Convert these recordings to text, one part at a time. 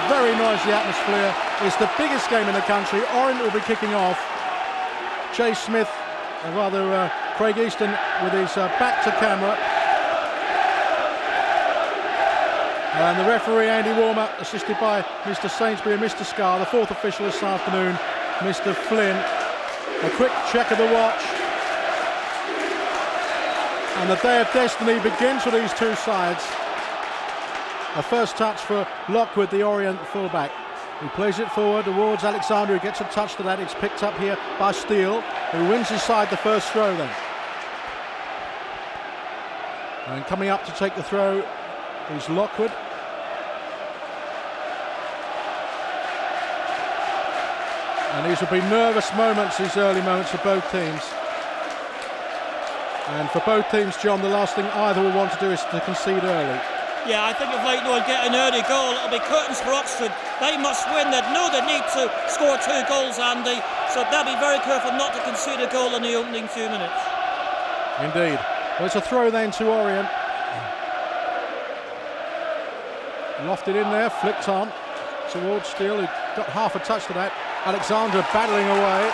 very noisy atmosphere. It's the biggest game in the country. Orient will be kicking off. Chase Smith, Craig Easton with his back to camera. And the referee, Andy Warmer, assisted by Mr. Sainsbury and Mr. Scarr, the fourth official this afternoon, Mr. Flynn. A quick check of the watch. And the day of destiny begins for these two sides. A first touch for Lockwood, the Orient fullback. He plays it forward towards Alexander, who gets a touch to that. It's picked up here by Steele, who wins his side the first throw then. And coming up to take the throw is Lockwood. And these will be nervous moments, these early moments for both teams. And for both teams, John, the last thing either will want to do is to concede early. Yeah, I think if Leyton Orient get an early goal, it'll be curtains for Oxford. They must win. They know they need to score 2 goals, Andy. So they'll be very careful not to concede a goal in the opening few minutes. Indeed. Well, it's a throw then to Orient. Lofted in there, flicked on towards Steele, who got half a touch to that. Alexander battling away.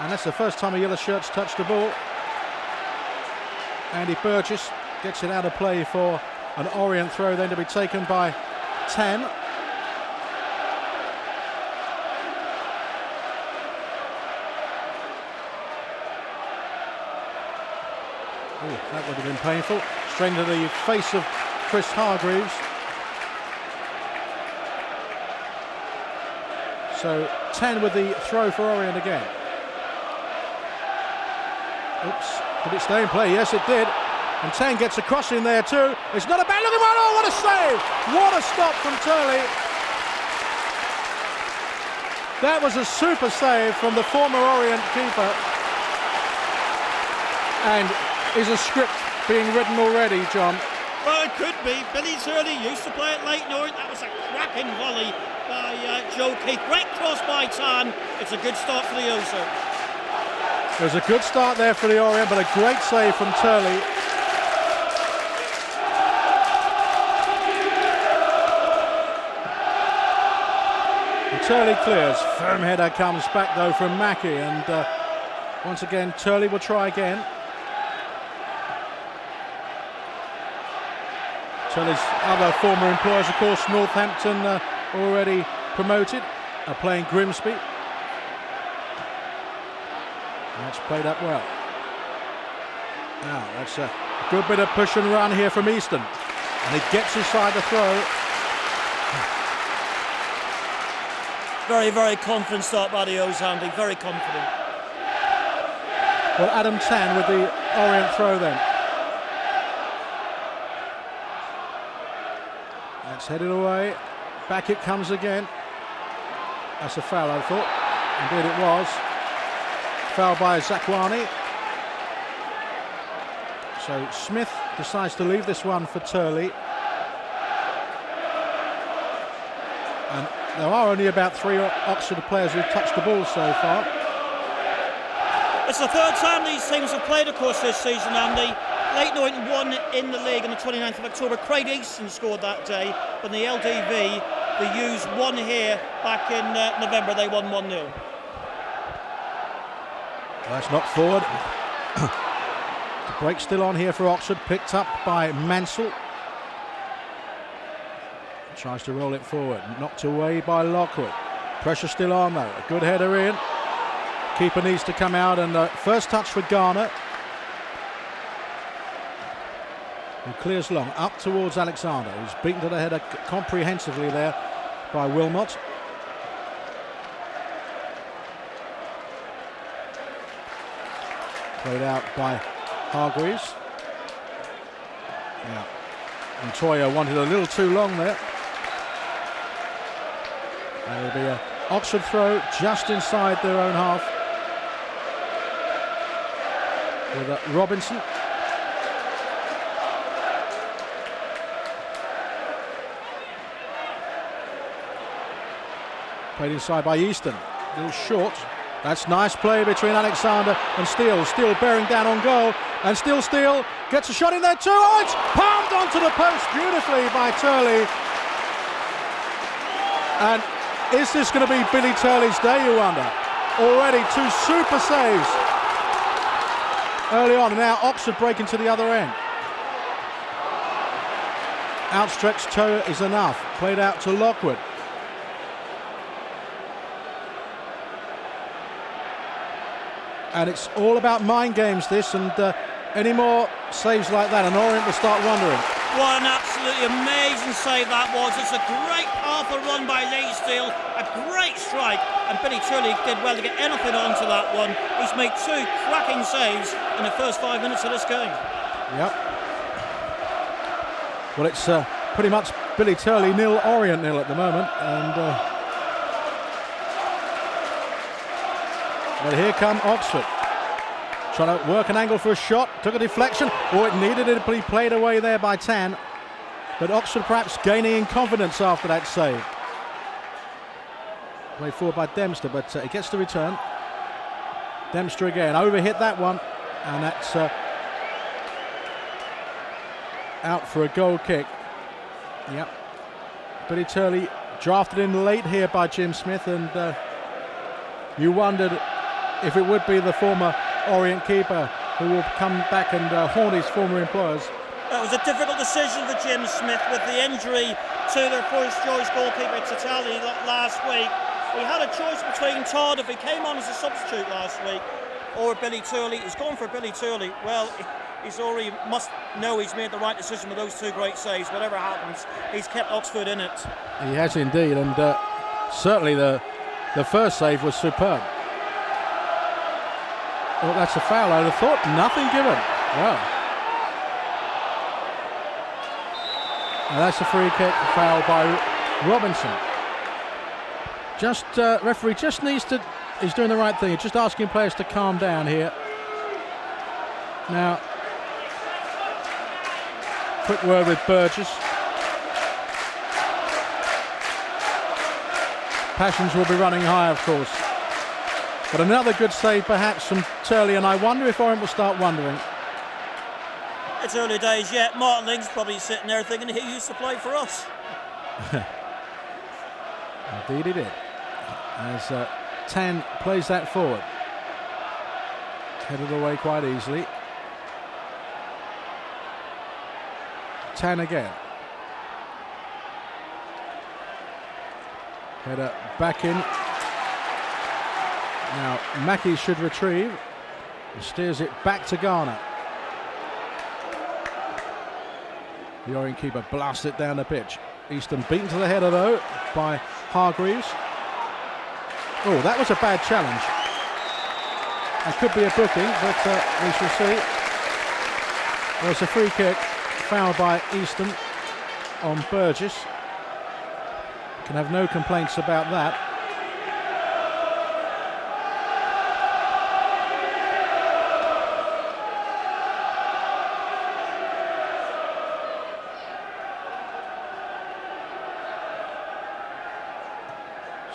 And that's the first time a yellow shirt's touched the ball. Andy Burgess gets it out of play for an Orient throw then to be taken by 10. Oh, that would have been painful. Straight into the face of Chris Hargreaves. So 10 with the throw for Orient again. Oops, did it stay in play? Yes, it did. And 10 gets a cross in there too. It's not a bad looking one. Oh, what a save! What a stop from Turley. That was a super save from the former Orient keeper. And is a script being written already, John? Well, it could be. Billy Turley used to play at Leyton Orient. That was a cracking volley by Joe Keith. Great cross by Tan. It's a good start for the Oso. There's a good start there for the Orient, but a great save from Turley. And Turley clears. Firm header comes back though from Mackey, and once again Turley will try again. Turley's other former employers, of course, Northampton, already promoted, are playing Grimsby. That's played up well. Now, that's a good bit of push and run here from Easton. And he gets inside the throw. Very, very confident start by the O's, Andy. Very confident. Well, Adam Tan with the Orient throw then. That's headed away. Back it comes again. That's a foul, I thought. Indeed it was. Foul by Zakwani. So Smith decides to leave this one for Turley. And there are only about 3 Oxford players who've touched the ball so far. It's the third time these teams have played, of course, this season, Andy. Leyton Orient won in the league on the 29th of October. Craig Easton scored that day. But in the LDV, the U's won here back in November. They won 1-0. That's knocked forward. The break still on here for Oxford, picked up by Mansell. Tries to roll it forward, knocked away by Lockwood. Pressure still on though, a good header in. Keeper needs to come out, and first touch for Garner. Who clears long, up towards Alexander, who's beaten to the header comprehensively there by Wilmot. Played out by Hargreaves. Yeah. And Toya wanted a little too long there. There'll be an Oxford throw just inside their own half. With Robinson. Played inside by Easton. A little short. That's nice play between Alexander and Steele. Steele bearing down on goal. And still Steele gets a shot in there too. Oh, it's palmed onto the post beautifully by Turley. And is this going to be Billy Turley's day, you wonder? Already 2 super saves early on, and now Oxford breaking to the other end. Outstretched toe is enough. Played out to Lockwood. And it's all about mind games, this, and any more saves like that, and Orient will start wondering. What an absolutely amazing save that was. It's a great powerful run by Lee Steele, a great strike, and Billy Turley did well to get anything onto that one. He's made 2 cracking saves in the first 5 minutes of this game. Yep. Well, it's pretty much Billy Turley 0, Orient 0 at the moment, and but here come Oxford. Trying to work an angle for a shot, took a deflection. Oh, it needed it to be played away there by Tan. But Oxford perhaps gaining in confidence after that save. Played forward by Dempster, but it gets the return. Dempster again, overhit that one. And that's out for a goal kick. Yep. Billy Turley drafted in late here by Jim Smith, and you wondered if it would be the former Orient keeper who will come back and haunt his former employers. It was a difficult decision for Jim Smith with the injury to their first choice goalkeeper Tatali last week. We had a choice between Todd, if he came on as a substitute last week, or Billy Turley. He's gone for Billy Turley. Well, he's already must know he's made the right decision with those 2 great saves. Whatever happens, he's kept Oxford in it. He has indeed, and certainly the first save was superb. Oh, that's a foul, I'd have thought. Nothing given. Wow. And that's a free kick, foul by Robinson. Just referee just needs to. He's doing the right thing. He's just asking players to calm down here. Now, quick word with Burgess. Passions will be running high, of course. But another good save perhaps from Turley, and I wonder if Orient will start wondering. It's early days yet. Martin Ling's probably sitting there thinking he used to play for us. Indeed he did. As Tan plays that forward. Headed away quite easily. Tan again. Header back in. Now Mackie should retrieve. He steers it back to Garner. The Orient keeper blasts it down the pitch. Easton beaten to the header though by Hargreaves. Oh, that was a bad challenge. That could be a booking, but we shall see. There's a free kick, fouled by Easton on Burgess. Can have no complaints about that.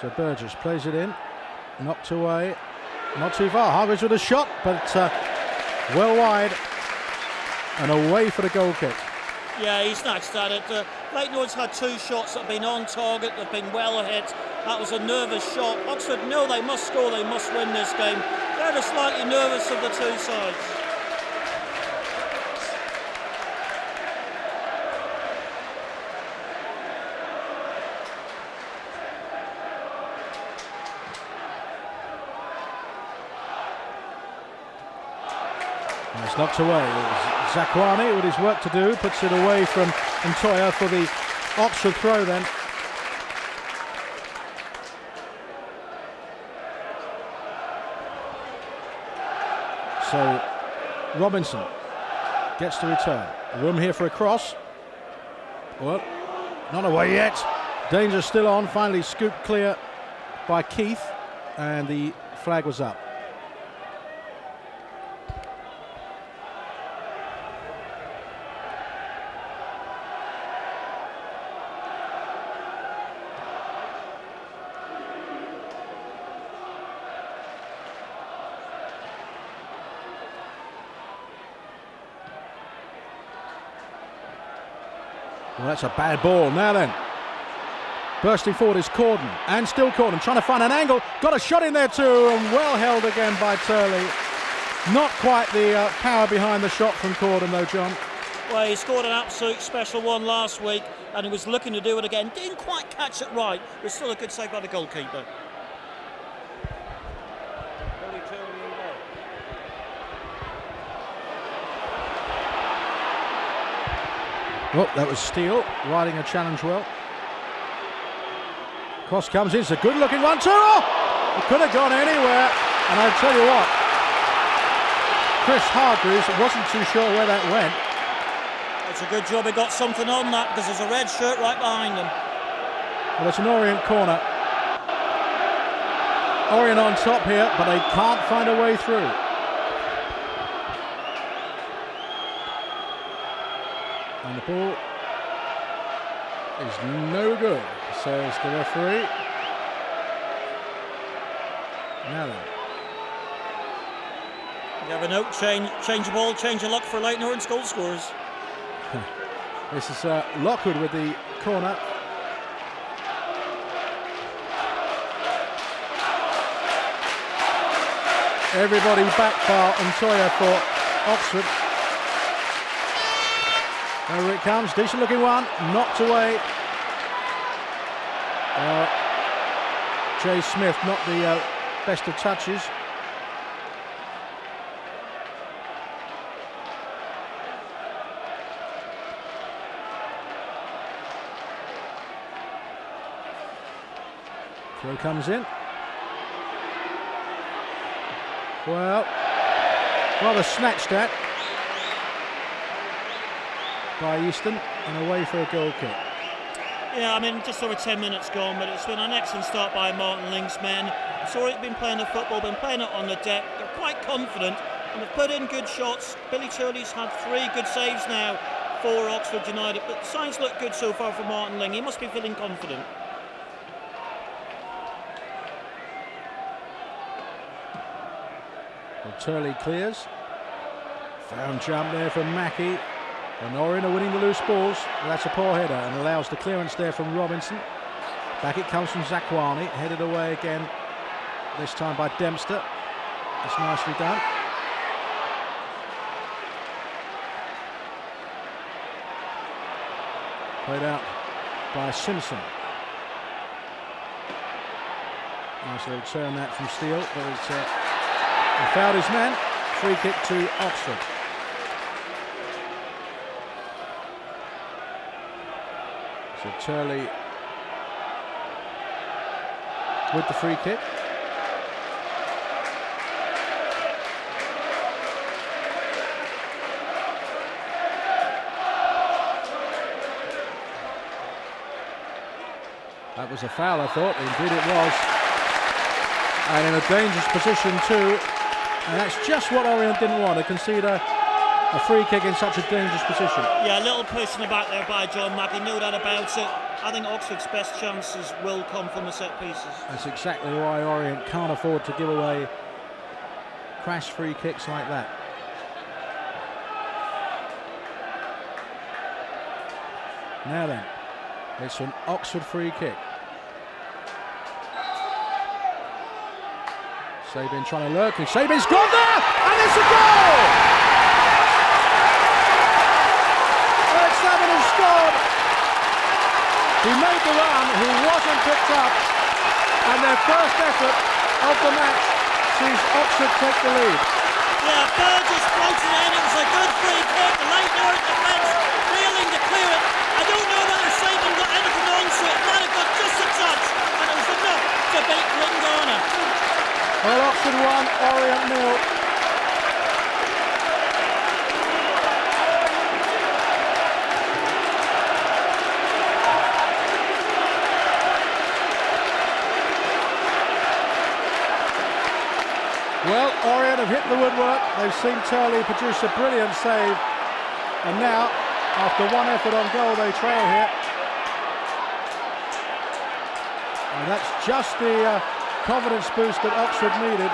So Burgess plays it in, knocked away, not too far. Hargreaves with a shot, but well wide and away for the goal kick. Yeah, he snatched at it. Leyton Orient's had 2 shots that have been on target, that have been well hit. That was a nervous shot. Oxford know they must score, they must win this game. They're the slightly nervous of the 2 sides. It's knocked away. Zakwani with his work to do puts it away from Ntoya for the Oxford throw then. So Robinson gets the return. Room here for a cross. Well, not away yet. Danger still on. Finally scooped clear by Keith, and the flag was up. Well, that's a bad ball. Now then, Bursting forward is Corden, and still Corden trying to find an angle. Got a shot in there too, and well held again by Turley. Not quite the power behind the shot from Corden though, John. Well, he scored an absolute special one last week, and he was looking to do it again. Didn't quite catch it right, but still a good save by the goalkeeper. Oh, that was Steele, riding a challenge well. Cross comes in, it's a good-looking one too. Oh! It could have gone anywhere, and I tell you what, Chris Hargreaves wasn't too sure where that went. It's a good job he got something on that, because there's a red shirt right behind him. Well, it's an Orient corner. Orient on top here, but they can't find a way through. And the ball is no good, says the referee. Now then. You have a note, change the ball, change the luck for Leyton Orient's goal scorers. This is Lockwood with the corner. Everybody back bar and Toya for Oxford. Over it comes, decent looking one, knocked away. Jay Smith, not the best of touches. Throw comes in. Well, rather snatched at by Easton and away for a goal kick. Yeah, I mean, just over 10 minutes gone, but it's been an excellent start by Martin Link's men. Sorry, been playing the football, been playing it on the deck. They're quite confident and they've put in good shots. Billy Turley's had 3 good saves now for Oxford United, but signs look good so far for Martin Ling. He must be feeling confident. Well, Turley clears. Found jump there from Mackey. And Orient are winning the loose balls. Well, that's a poor header and allows the clearance there from Robinson. Back it comes from Zakwani. Headed away again, this time by Dempster. That's nicely done. Played out by Simpson. Nice little turn that from Steele, but he fouled his man. Free kick to Oxford. So Turley with the free kick. That was a foul, I thought. Indeed it was. And in a dangerous position too. And that's just what Orient didn't want, to concede a free kick in such a dangerous position. Yeah, a little push in the back there by John Mackey, no doubt about it. I think Oxford's best chances will come from the set pieces. That's exactly why Orient can't afford to give away crash free kicks like that. Now then, it's an Oxford free kick. Sabin trying to lurk, and Sabin's gone there, and it's a goal! Alex Sabin has scored. He made the run, he wasn't picked up, and their first effort of the match sees Oxford take the lead. Yeah, Burgess floated in, it was a good free kick, the Leyton Orient defence failing to clear it. I don't know whether Sabin got anything onto it, might have got just a touch, and it was enough to beat Glendana. Well, Oxford 1, Orient 0. Well, Orient have hit the woodwork. They've seen Turley produce a brilliant save. And now, after one effort on goal, they trail here. And that's just the confidence boost that Oxford needed.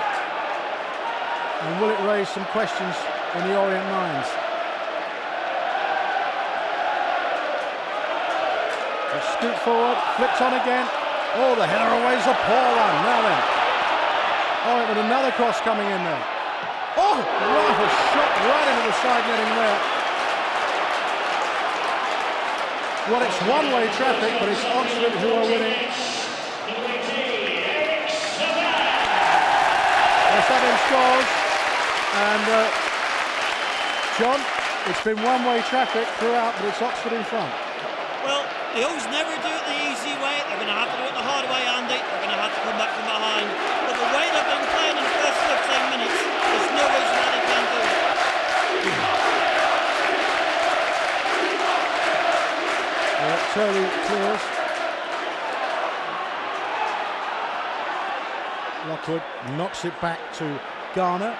And will it raise some questions in the Orient minds? Scoot forward, flips on again. Oh, the header away is a poor one. Now then. Oh, with another cross coming in there. Oh, right, a shot right into the side netting there. Well, it's one-way traffic, but it's Oxford who are winning. Seven scores, and John, it's been one-way traffic throughout, but it's Oxford in front. Well, they always never do it the easy way. They're going to have to do it the hard way, Andy. They're going to have to come back from behind. But the way they've been playing in the first 15 minutes, there's no reason why they can't do it. Turley clears. Lockwood knocks it back to Garner.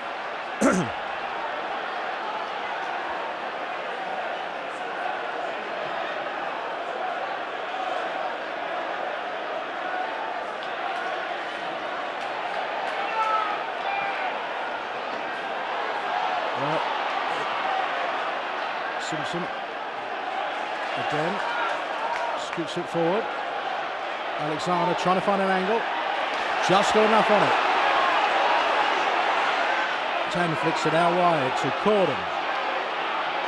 Simpson again scoots it forward. Alexander trying to find an angle. Just got enough on it. 10 flicks it out wide to Corden.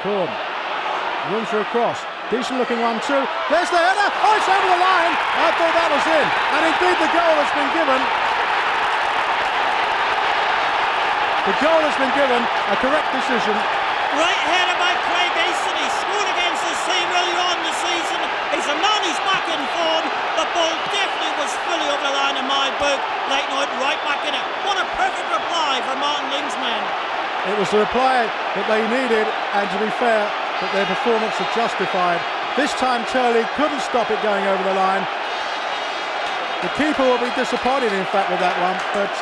Room for a cross. Decent looking 1-2. There's the header. Oh, it's over the line. I thought that was in. And indeed the goal has been given. The goal has been given. A correct decision. Right header by Craig Easton. He scored against this team earlier on in the season. He's a man who's back in form. The ball definitely was fully over the line in my book. Leyton Orient right back in it. What a perfect reply for Martin Ling's men. It was the reply that they needed, and to be fair, that their performance had justified. This time Turley couldn't stop it going over the line. The keeper will be disappointed, in fact, with that one, but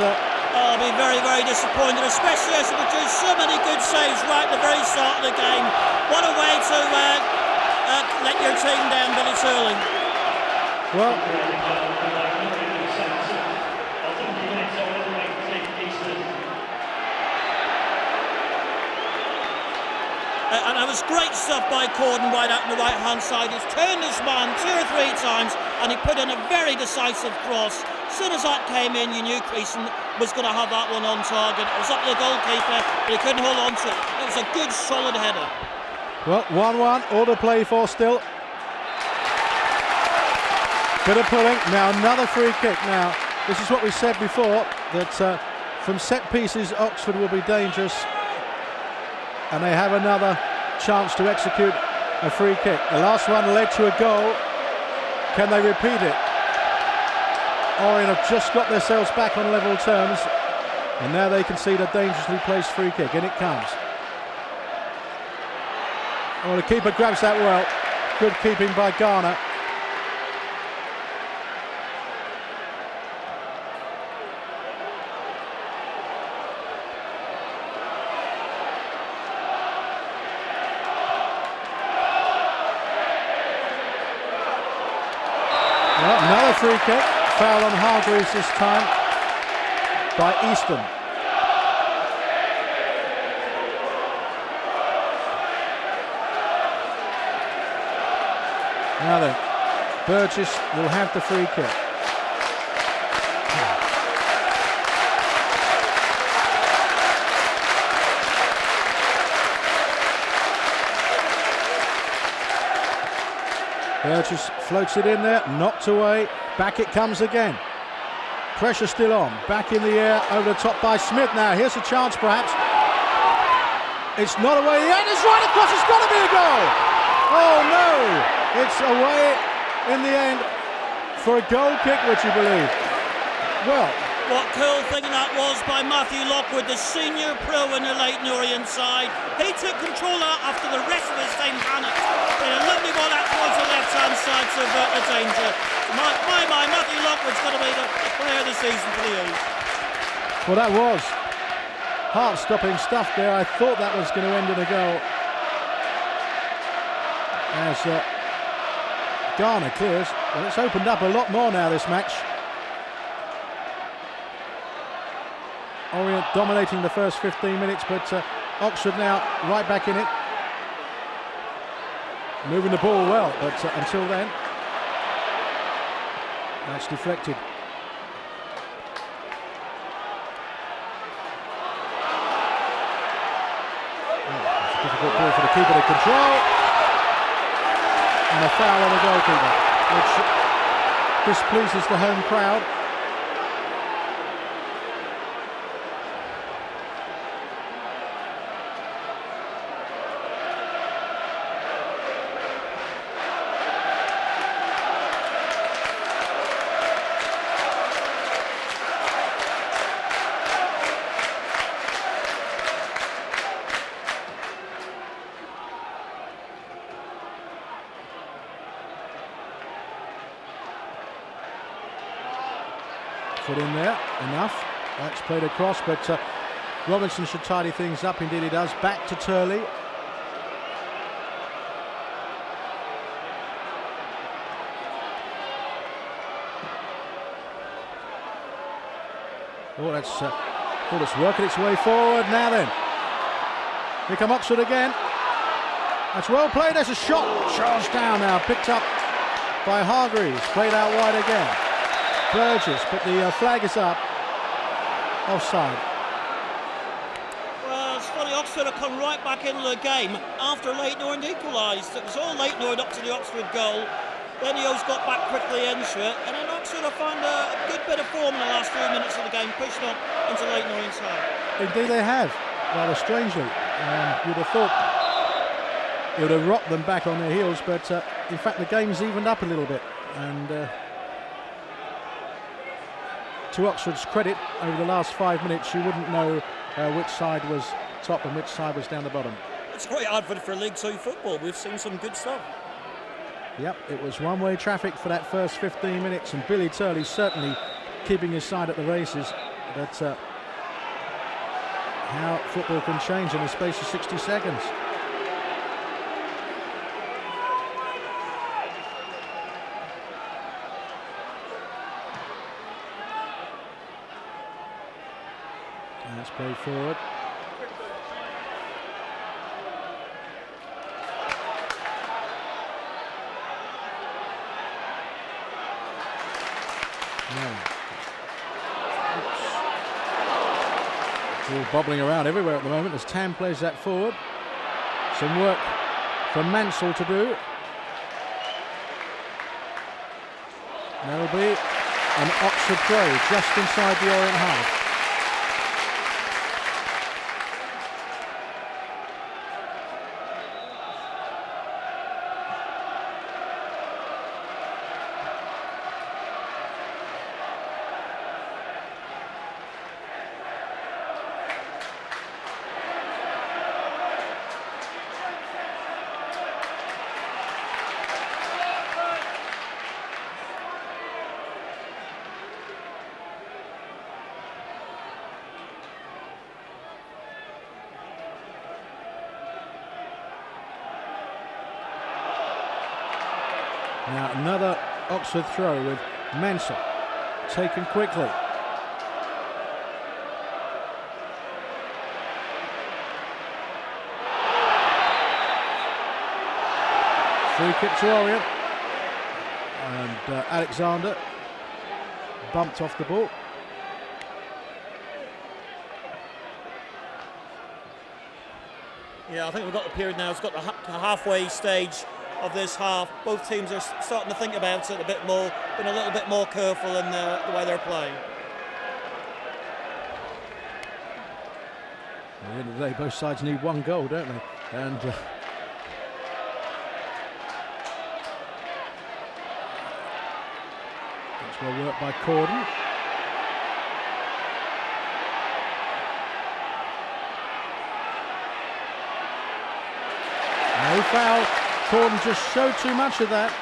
I'll be very, very disappointed, especially as he produced so many good saves right at the very start of the game. What a way to let your team down, Billy Turley. Well, and it was great stuff by Corden right out on the right-hand side. He's turned his man 2 or 3 times, and he put in a very decisive cross. As soon as that came in, you knew Creason was going to have that one on target. It was up to the goalkeeper, but he couldn't hold on to it. It was a good, solid header. well, 1-1, all to play for still. Bit of pulling, now another free kick. Now, this is what we said before, that from set pieces, Oxford will be dangerous, and they have another chance to execute a free kick. The last one led to a goal. Can they repeat it? Orient have just got themselves back on level terms, and now they concede a dangerously placed free kick. In it comes. Oh, the keeper grabs that well. Good keeping by Garner. Well, another free kick. Foul on Hargreaves this time by Easton. Now then, Burgess will have the free kick. Burgess floats it in there, knocked away. Back it comes again. Pressure still on. Back in the air, over the top by Smith now. Here's a chance perhaps. It's not away yet. It's right across. It's got to be a goal. Oh no. It's away in the end for a goal kick, would you believe? Well, what cool thing that was by Matthew Lockwood, the senior pro in the Leyton Orient side. He took control of that after the rest of his team panicked. Did a lovely ball out towards the left-hand side to avert the danger. My Matthew Lockwood's going to be the player of the season for the O's. Well, that was heart-stopping stuff there. I thought that was going to end in a goal. As Garner clears. Well, it's opened up a lot more now, this match. Orient dominating the first 15 minutes, but Oxford now right back in it. Moving the ball well, but until then. That's deflected. It's a difficult ball for the keeper to control. And a foul on the goalkeeper, which displeases the home crowd. Foot in there, enough. That's played across, but Robinson should tidy things up. Indeed he does. Back to Turley. Oh, that's working its way forward. Now then, here come Oxford again. That's well played. There's a shot. Charged down now, picked up by Hargreaves. Played out wide again. Burgess, but the flag is up. Offside. Well, it's funny, Oxford have come right back into the game after Leyton Orient equalised. It was all Leyton Orient up to the Oxford goal. Then Eos got back quickly into it, and then Oxford have found a good bit of form in the last few minutes of the game, pushed on into Leyton Orient's half. Indeed they have, rather strangely. You'd have thought it would have rocked them back on their heels, but in fact the game's evened up a little bit. And to Oxford's credit, over the last 5 minutes, you wouldn't know which side was top and which side was down the bottom. It's a great advert for League 2 football. We've seen some good stuff. Yep, it was one-way traffic for that first 15 minutes, and Billy Turley certainly keeping his side at the races. But how football can change in the space of 60 seconds. Let's play forward. It's all bobbling around everywhere at the moment as Tam plays that forward. Some work for Mansell to do. There'll be an Oxford throw just inside the Orient half. Now another Oxford throw with Mansell taken quickly. Free kick to Orient, and Alexander bumped off the ball. Yeah, I think we've got the period now. It's got the halfway stage of this half. Both teams are starting to think about it a bit more, been a little bit more careful in the way they're playing. At the end of the day, both sides need one goal, don't they? And that's well worked by Corden. No foul. Corden just showed too much of that.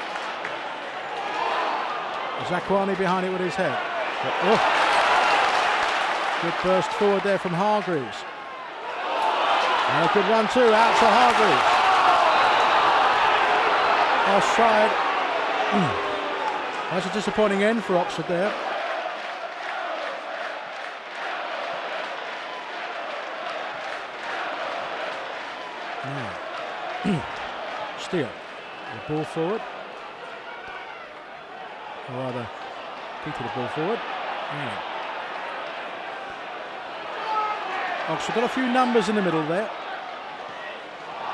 Zakwani behind it with his head. But, good burst forward there from Hargreaves. And a good run too, out to Hargreaves. Offside. That's a disappointing end for Oxford there. Steele, the ball forward. Or rather, Peter the ball forward. Yeah. Oxford got a few numbers in the middle there.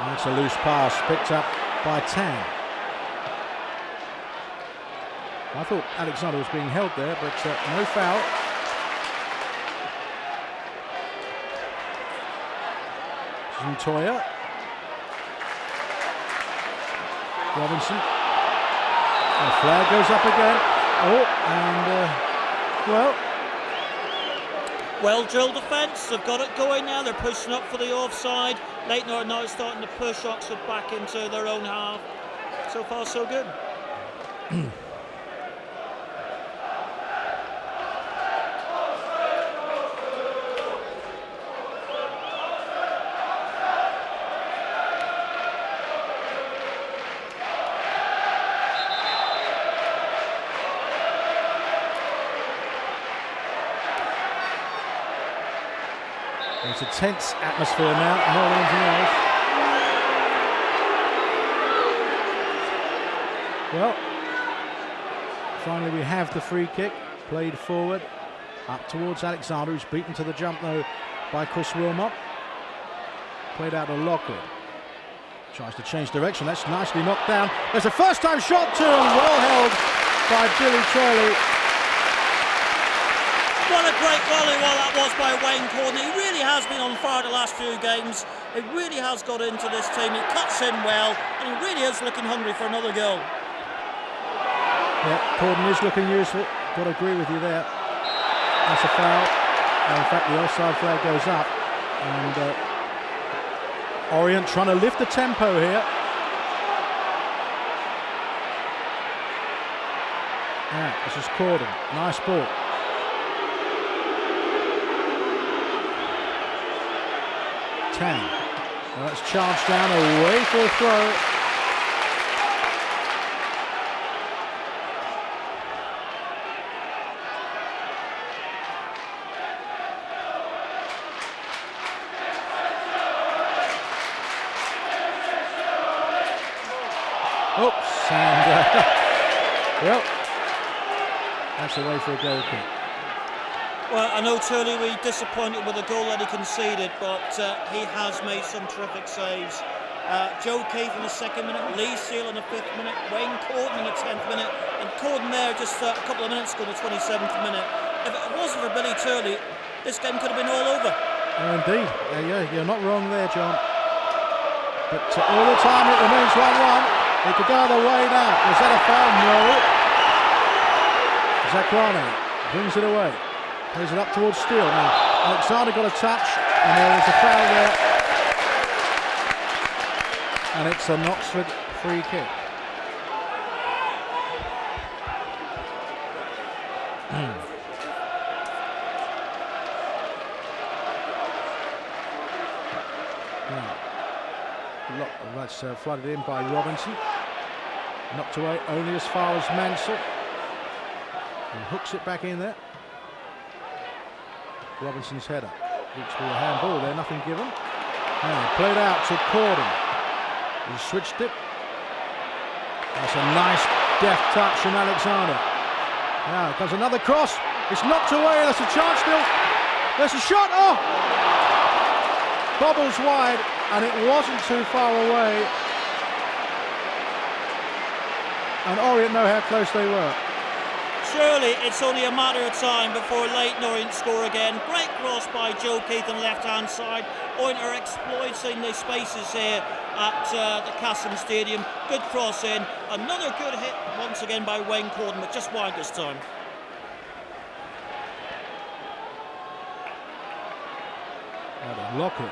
And it's a loose pass picked up by Tan. I thought Alexander was being held there, but no foul. Montoya. Robinson. The flag goes up again. Oh, and well drilled defence. They've got it going now. They're pushing up for the offside. Leyton are now starting to push Oxford back into their own half. So far, so good. It's a tense atmosphere now, more than anything else. Well, finally we have the free kick, played forward, up towards Alexander, who's beaten to the jump though by Chris Wilmot. Played out to Lockwood. Tries to change direction, that's nicely knocked down. There's a first time shot too, and well held by Billy Turley. What a great volleyball that was by Wayne Courtney. He really has been on fire the last few games. He really has got into this team. He cuts in well, and he really is looking hungry for another goal. Yeah, Corden is looking useful. Got to agree with you there. That's a foul. And in fact, the offside flag goes up. And Orient trying to lift the tempo here. Yeah, this is Corden. Nice ball. Well, that's charged down away for a throw. Oops, and well, that's away for a goal kick. Well, I know Turley will be disappointed with the goal that he conceded, but he has made some terrific saves. Joe Keith in the 2nd minute, Lee Seal in the 5th minute, Wayne Courtney in the 10th minute, and Corden there just a couple of minutes ago in the 27th minute. If it wasn't for Billy Turley, this game could have been all over. Oh, indeed. Yeah, you're not wrong there, John. But all the time it remains 1-1. It could go either way now. Was that a foul? No. Zakwani brings it away. Plays it up towards Steele. Now, Alexander got a touch, and there was a foul there. And it's an Oxford free kick. That's flooded in by Robinson. Knocked away only as far as Mansell. And hooks it back in there. Robinson's header. Looks to be a handball there, nothing given. And played out to Corden. He switched it. That's a nice deft touch from Alexander. Now comes another cross. It's knocked away. There's a chance still. There's a shot. Oh! Bobbles wide, and it wasn't too far away. And Orient know how close they were. Surely it's only a matter of time before Leyton Orient score again. Great cross by Joe Keith on the left-hand side. Orient are exploiting the spaces here at the Cassim Stadium. Good cross in. Another good hit once again by Wayne Corden, but just wide this time. Lockwood.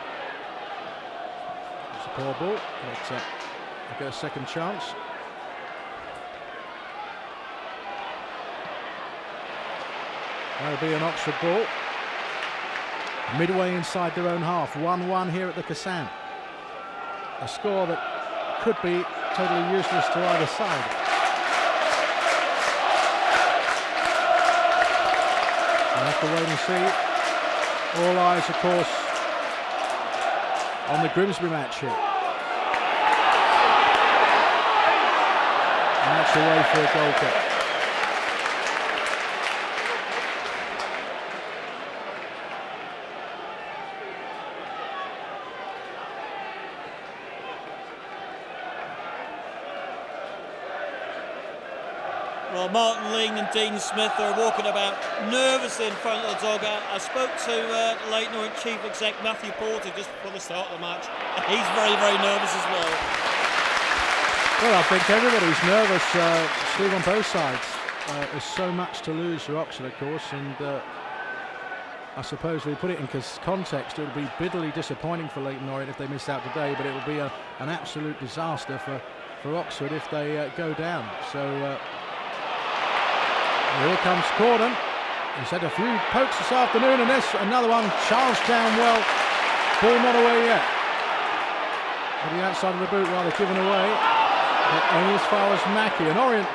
It's a poor ball, but they'll get a second chance. That'll be an Oxford ball. Midway inside their own half. 1-1 here at the Cassin. A score that could be totally useless to either side. We'll have to wait and see. All eyes, of course, on the Grimsby match here. And that's away for a goal kick. Well, Martin Lean and Dean Smith are walking about nervously in front of the dugout. I spoke to Leyton Orient Chief Exec Matthew Porter just before the start of the match, and he's very, very nervous as well. Well, I think everybody's nervous, Steve, on both sides. There's so much to lose for Oxford, of course, and I suppose we put it in context, it would be bitterly disappointing for Leyton Orient if they missed out today, but it will be an absolute disaster for Oxford if they go down. So here comes Corden. He's had a few pokes this afternoon, and this another one charged down well. Ball not away yet. On the outside of the boot, rather given away. But only as far as Mackey. And Orient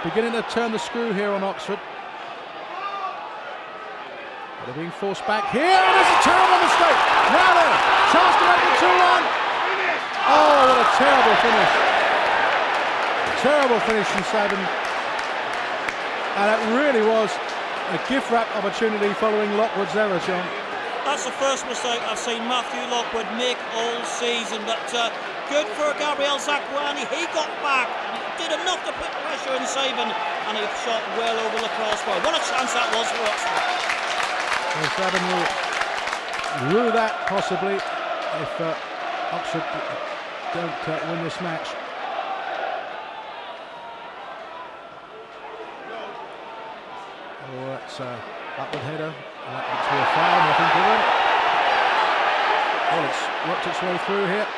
beginning to turn the screw here on Oxford. They're being forced back here, and it's a terrible mistake. Now then, chance to make it 2-1. Oh, what a terrible finish. Terrible finish from Sabin. And it really was a gift-wrap opportunity following Lockwood's error, John. That's the first mistake I've seen Matthew Lockwood make all season, but good for Gabriel Zakwani. He got back, did enough to put pressure in Sabin, and he shot well over the crossbar. What a chance that was for Oxford. Well, Sabin will rue that possibly if Oxford don't win this match. Oh, that's upward header. That looks to be a foul, nothing given. Well, it's worked its way through here.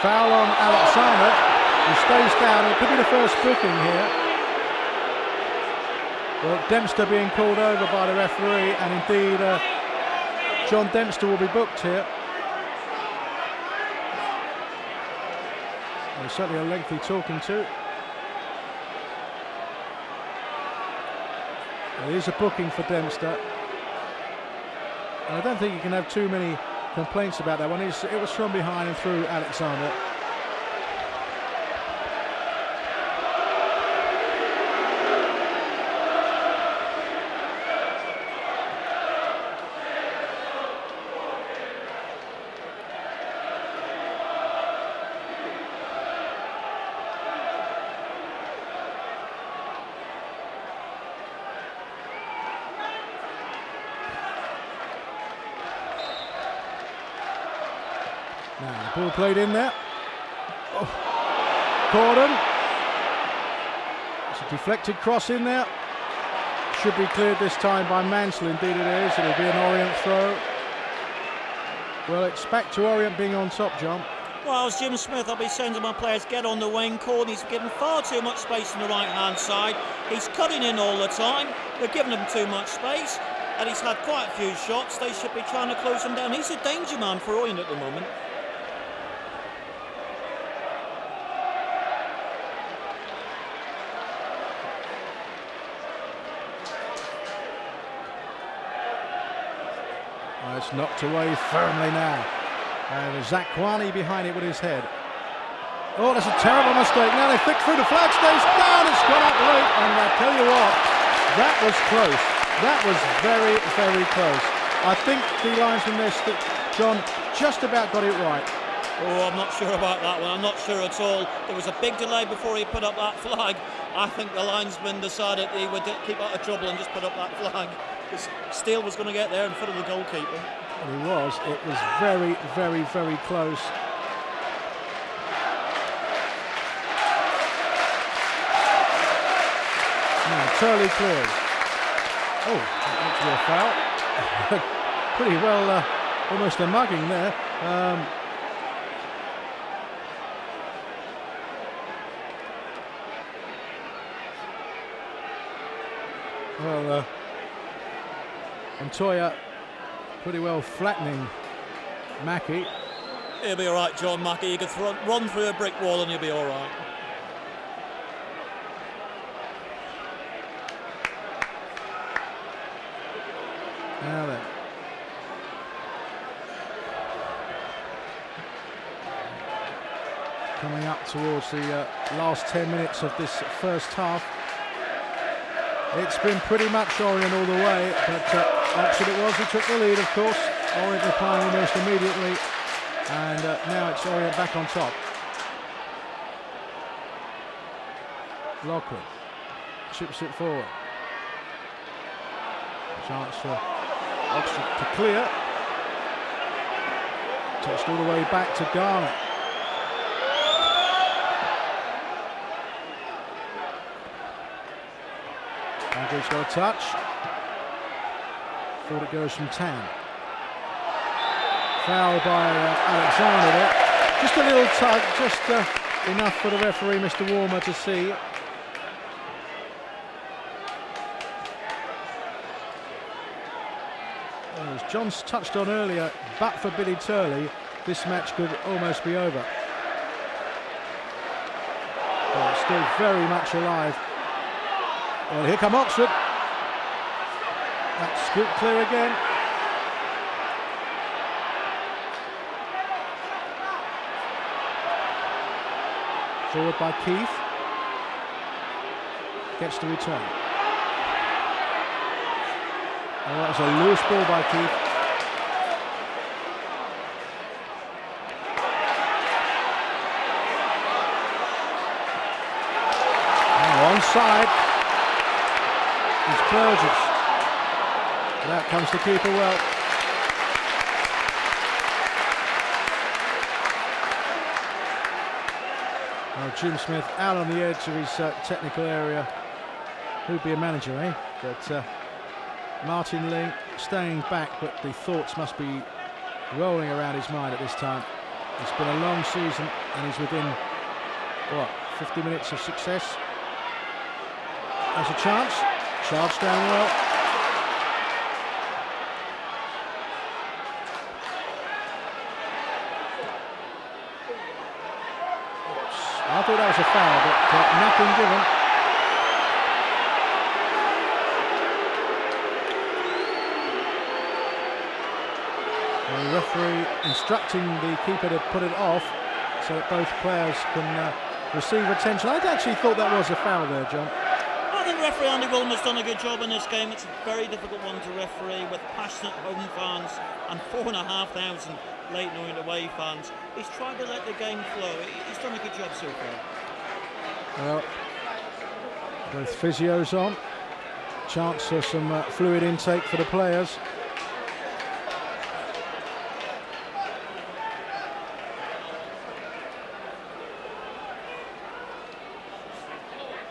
Foul on Alexander, who stays down. It could be the first booking here. Well, Dempster being called over by the referee, and indeed John Dempster will be booked here. Well, certainly a lengthy talking to. It is a booking for Dempster. And I don't think you can have too many complaints about that one. It was from behind and through Alexander. Now, the ball played in there. Oh. Corden. It's a deflected cross in there. Should be cleared this time by Mansell. Indeed it is. It'll be an Orient throw. Well, it's back to Orient being on top, John. Well, as Jim Smith, I'll be saying to my players, get on the wing. Corden, he's given far too much space on the right-hand side. He's cutting in all the time. They're giving him too much space. And he's had quite a few shots. They should be trying to close him down. He's a danger man for Orient at the moment. Oh, it's knocked away firmly now. And Zakwani behind it with his head. Oh, that's a terrible mistake. Now they flick through, the flag stays down. It's gone up late. And I tell you what, that was close. That was very, very close. I think the linesman missed it. John just about got it right. Oh, I'm not sure about that one. I'm not sure at all. There was a big delay before he put up that flag. I think the linesman decided he would keep out of trouble and just put up that flag. Because Steele was going to get there in front of the goalkeeper. Well, he was. It was very, very, very close. Now, Turley clears. Oh, that looks to be a foul. Pretty well, almost a mugging there. Well, Montoya pretty well flattening Mackey. He'll be all right, John Mackey. He could run through a brick wall and he'll be all right. Now then. Coming up towards the last 10 minutes of this first half. It's been pretty much Orient all the way, but Oxford it was who took the lead, of course. Orient replying almost immediately, and now it's Orient back on top. Lockwood chips it forward. Chance for Oxford to clear. Touched all the way back to Garner. Andrew's got a touch. Thought it goes from Tan. Foul by Alexander there. Just a little tug, just enough for the referee, Mr. Warmer, to see. As John's touched on earlier, but for Billy Turley, this match could almost be over. But it's still very much alive. Well, here come Oxford. That's good, clear again. Forward by Keith. Gets the return. Oh, that was a loose ball by Keith. Now onside. It's Burgess. That comes the keeper well. Well, Jim Smith out on the edge of his technical area. Who'd be a manager, eh? But Martin Ling staying back, but the thoughts must be rolling around his mind at this time. It's been a long season and he's within, what, 50 minutes of success. Has a chance. Charged down well. I thought that was a foul, but nothing given. The referee instructing the keeper to put it off so that both players can receive attention. I actually thought that was a foul there, John. I think referee Andy Williams has done a good job in this game. It's a very difficult one to referee with passionate home fans and 4,500 Leyton Orient away fans. He's tried to let the game flow. He's done a good job so far. Well, both physios on. Chance for some fluid intake for the players.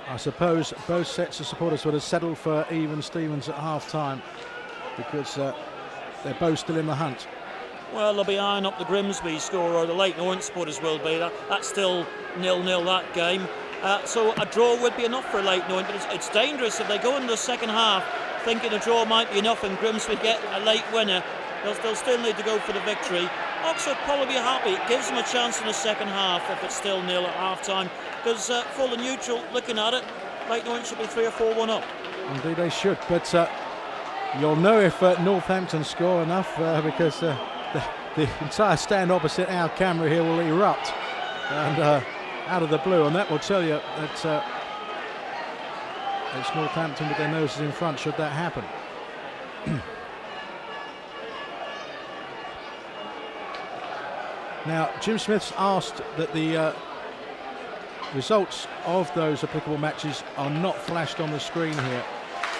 I suppose both sets of supporters would have settled for even Stevens at half-time because they're both still in the hunt. Well, they'll be eyeing up the Grimsby score, or the Leyton Orient supporters will be. That's still 0-0 that game. So a draw would be enough for Leyton Orient, but it's dangerous if they go into the second half thinking a draw might be enough and Grimsby get a late winner. They'll still need to go for the victory. Oxford probably be happy. It gives them a chance in the second half if it's still 0 at half-time. Because for the neutral, looking at it, Leyton Orient should be 3 or 4-1 up. Indeed they should, but you'll know if Northampton score enough because the entire stand opposite our camera here will erupt and out of the blue, and that will tell you that it's Northampton with their noses in front should that happen. Now, Jim Smith's asked that the results of those applicable matches are not flashed on the screen here.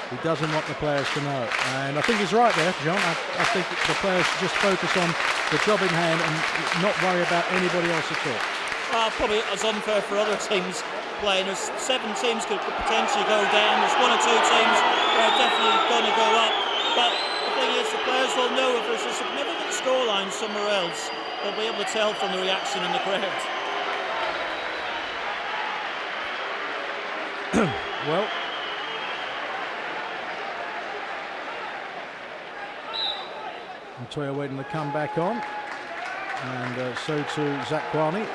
He doesn't want the players to know. And I think he's right there, John. I think the players should just focus on the job in hand and not worry about anybody else at all. Well, probably as unfair for other teams playing. There's 7 teams could potentially go down. There's 1 or 2 teams that are definitely going to go up. But the thing is, the players will know if there's a significant scoreline somewhere else. They'll be able to tell from the reaction in the crowd. Well, Montoya waiting to come back on, and so too Zakwani.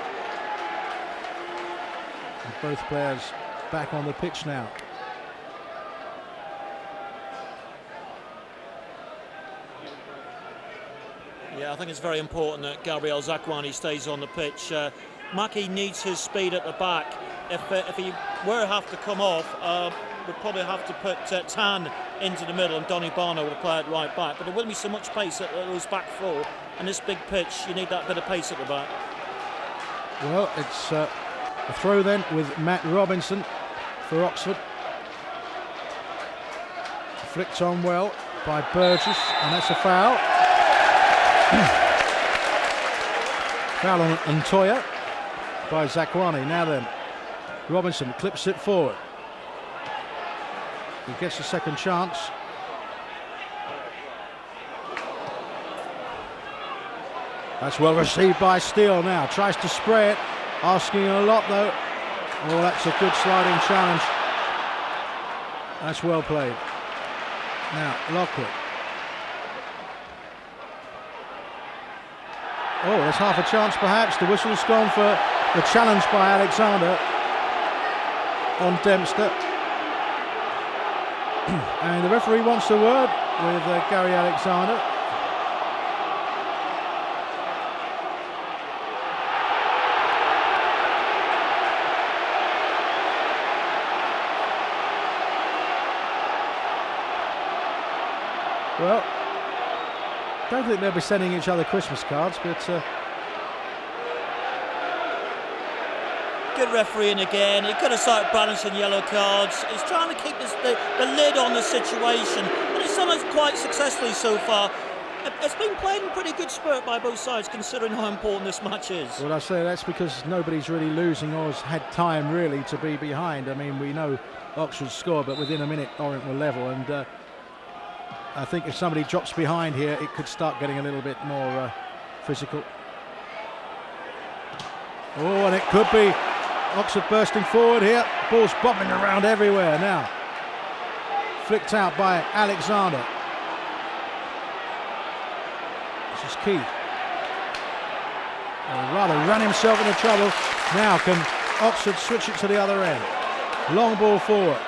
And both players back on the pitch now. Yeah, I think it's very important that Gabriel Zakwani stays on the pitch. Mackie needs his speed at the back. If he were to have to come off, we'd probably have to put Tan into the middle and Donny Barno would play it right back. But there wouldn't be so much pace at those back 4. And this big pitch, you need that bit of pace at the back. Well, it's a throw then with Matt Robinson. for Oxford. Flicked on well by Burgess, and that's a foul. Foul on Ntoya by Zakwani. Now then, Robinson clips it forward. He gets a second chance. That's well received by Steele now. Tries to spray it, asking a lot though. Oh, that's a good sliding challenge. That's well played. Now, Lockwood. Oh, there's half a chance perhaps. The whistle's gone for the challenge by Alexander on Dempster. And the referee wants a word with Gary Alexander. Well, don't think they'll be sending each other Christmas cards, but good refereeing again. He could have started balancing yellow cards. He's trying to keep the lid on the situation, and he's done it quite successfully so far. It's been played in pretty good spirit by both sides, considering how important this match is. Well, I say that's because nobody's really losing or has had time really to be behind. I mean, we know Oxford scored, but within a minute Orient were level, and I think if somebody drops behind here, it could start getting a little bit more physical. Oh, and it could be Oxford bursting forward here. Ball's bobbing around everywhere now. Flicked out by Alexander. This is Keith. Rather ran himself into trouble. Now can Oxford switch it to the other end? Long ball forward.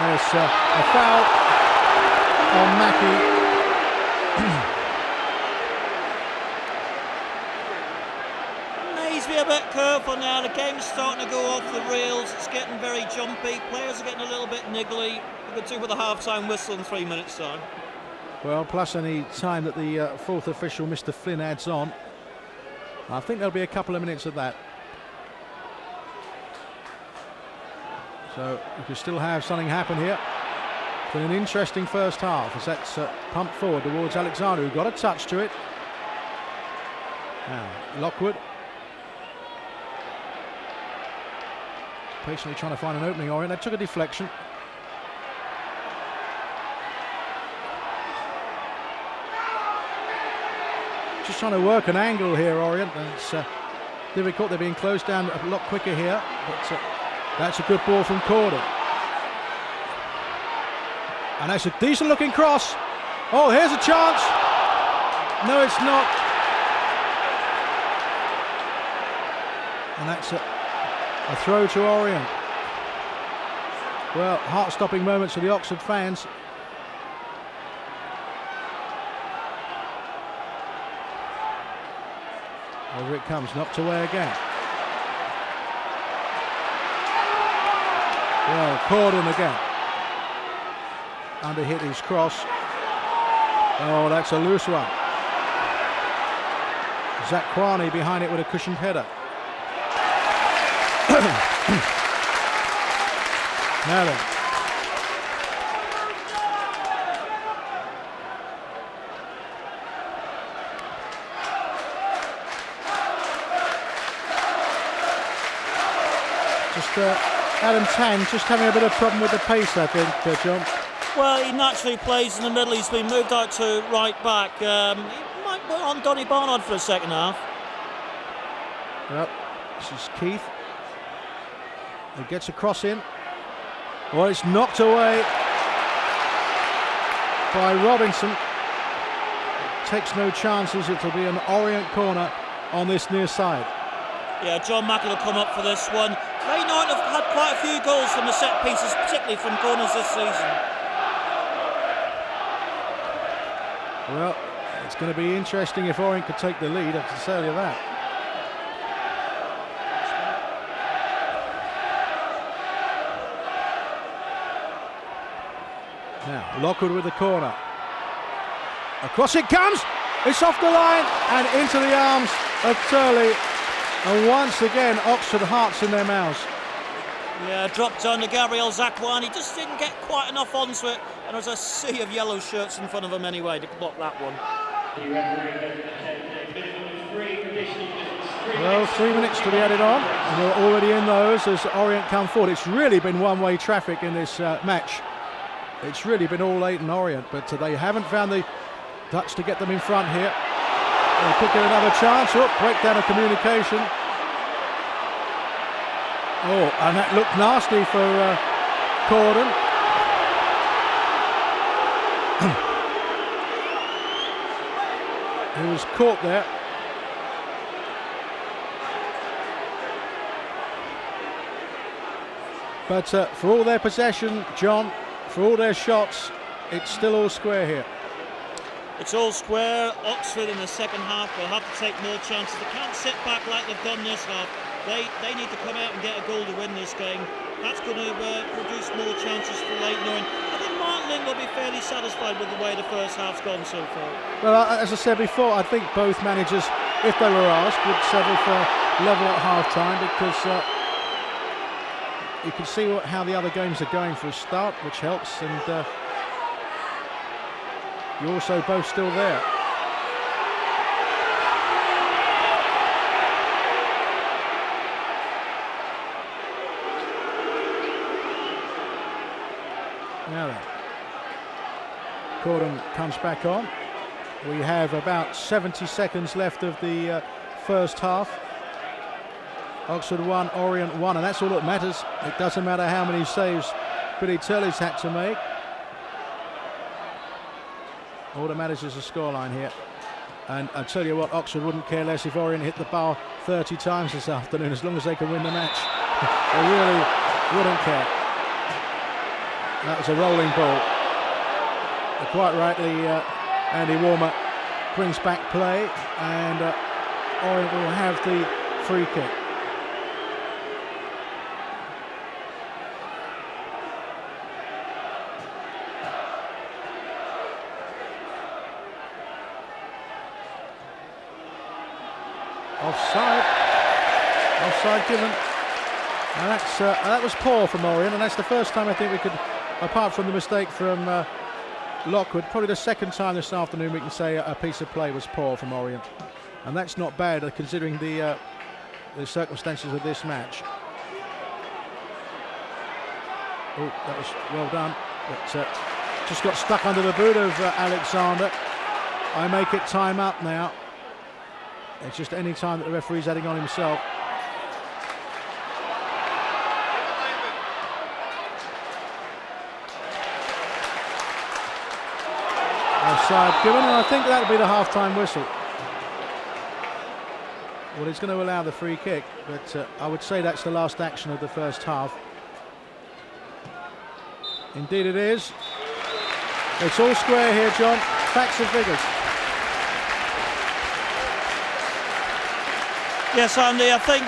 There's a foul on Mackie. Needs to be a bit careful now. The game's starting to go off the rails. It's getting very jumpy. Players are getting a little bit niggly. We could do with a half-time whistle in 3 minutes' time. Well, plus any time that the fourth official, Mr. Flynn, adds on. I think there'll be a couple of minutes of that. So we could still have something happen here. It's been an interesting first half as that's pumped forward towards Alexander, who got a touch to it. Now, Lockwood. Patiently trying to find an opening, Orient. They took a deflection. Just trying to work an angle here, Orient. And it's difficult. They're being closed down a lot quicker here. But that's a good ball from Corden. And that's a decent looking cross. Oh, here's a chance. No, it's not. And that's a throw to Orient. Well, heart-stopping moments for the Oxford fans. Over it comes, knocked away again. Well, Corden again. Under hit his cross. Oh, that's a loose one. Zakwani behind it with a cushioned header. Now then. Just Adam Tan just having a bit of problem with the pace, I think, John. Well, he naturally plays in the middle. He's been moved out to right back. He might put on Donny Barnard for the second half. Well, this is Keith. He gets a cross in. Well, it's knocked away by Robinson. Takes no chances. It'll be an Orient corner on this near side. Yeah, John Mackey will come up for this one. Leyton Orient have had quite a few goals from the set pieces, particularly from corners this season. Well, it's going to be interesting if Orient could take the lead, I can tell you that. Now, Lockwood with the corner. Across it comes! It's off the line and into the arms of Turley. And once again, Oxford hearts in their mouths. Yeah, dropped down to Gabriel Zakwani, just didn't get quite enough onto it, and there was a sea of yellow shirts in front of him anyway to block that one. Well, 3 minutes to be added on, and we're already in those as Orient come forward. It's really been one-way traffic in this match. It's really been all Leyton Orient, but they haven't found the Dutch to get them in front here. They could get another chance. Oh, breakdown of communication. Oh, and that looked nasty for Corden. He was caught there. But for all their possession, John, for all their shots, it's still all square here. It's all square. Oxford in the second half will have to take more chances. They can't sit back like they've done this half. They need to come out and get a goal to win this game. That's going to produce more chances for Leyton Orient. I think Martin Ling will be fairly satisfied with the way the first half's gone so far. Well, as I said before, I think both managers, if they were asked, would settle for level at half-time, because you can see how the other games are going for a start, which helps, and you're also both still there. Now then, Corden comes back on. We have about 70 seconds left of the first half. Oxford 1, Orient 1, and that's all that matters. It doesn't matter how many saves Billy Turley's had to make. All that matters is the scoreline here. And I'll tell you what, Oxford wouldn't care less if Orient hit the bar 30 times this afternoon, as long as they can win the match. They really wouldn't care. That was a rolling ball. Quite rightly, Andy Warmer brings back play, and Orient will have the free kick. Offside given, and that was poor from Orient, and that's the first time I think we could, apart from the mistake from Lockwood, probably the second time this afternoon we can say a piece of play was poor from Orient, and that's not bad considering the circumstances of this match. Oh, that was well done, but just got stuck under the boot of Alexander. I make it time up now. It's just any time that the referee's adding on himself. Offside given, and I think that'll be the half-time whistle. Well, it's going to allow the free kick, but I would say that's the last action of the first half. Indeed it is. It's all square here, John. Facts and figures. Yes, Andy, I think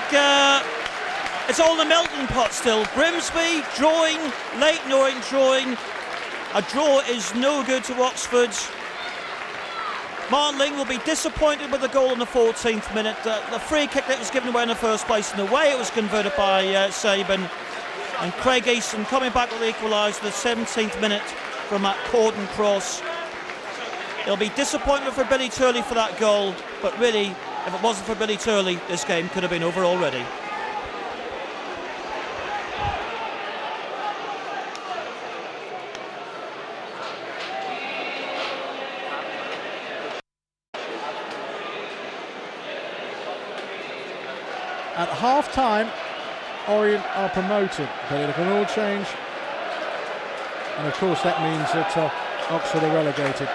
it's all the melting pot still. Grimsby drawing, Leyton Orient drawing. A draw is no good to Oxford. Martin Ling will be disappointed with the goal in the 14th minute. The free kick that was given away in the first place, and the way it was converted by Sabin. And Craig Easton coming back with the equaliser the 17th minute from that Corden cross. It'll be disappointment for Billy Turley for that goal, but really, if it wasn't for Billy Turley, this game could have been over already. At half-time, Orient are promoted, but it can all change. And of course that means that Oxford are relegated.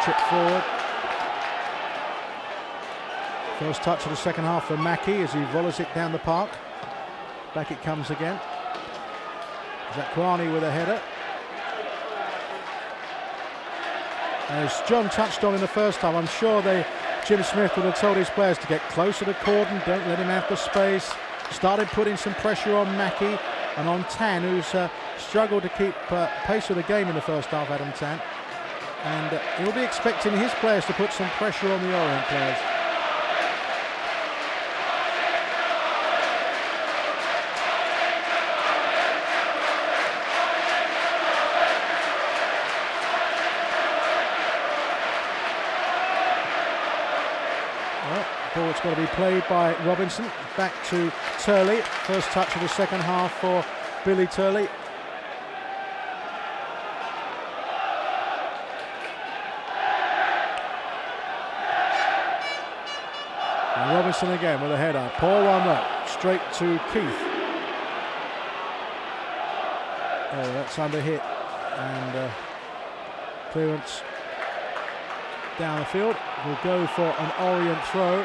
Trip forward. First touch of the second half for Mackie as he volleys it down the park. Back it comes again. Zakwani with a header. As John touched on in the first time, I'm sure Jim Smith would have told his players to get closer to Corden, don't let him have the space. Started putting some pressure on Mackie and on Tan, who's struggled to keep pace with the game in the first half, Adam Tan. And he'll be expecting his players to put some pressure on the Orient players. Ball's got to be played by Robinson. Back to Turley. First touch of the second half for Billy Turley. And Robinson again with a header. Poor one though. Straight to Keith. Oh, that's under hit. And clearance down the field. Will go for an Orient throw.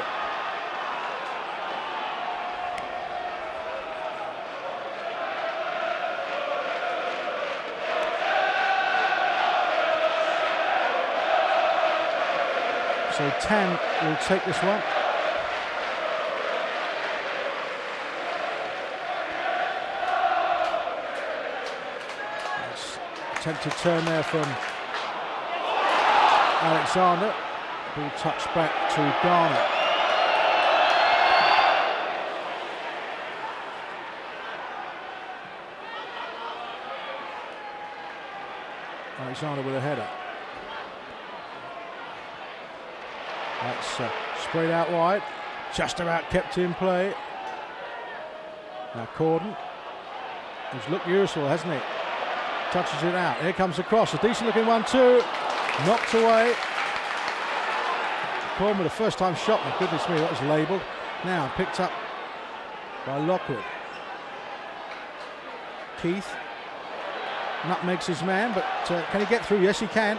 So Tan will take this one. Attempted turn there from Alexander. Ball touched back to Garner. Alexander with a header. That's sprayed out wide. Just about kept in play. Now Corden. He's looked useful, hasn't he? Touches it out. Here comes the cross. A decent looking 1-2. Knocked away. Corden with a first time shot. My goodness me, that was labelled. Now picked up by Lockwood. Keith. Nutmegs his man, but can he get through? Yes, he can.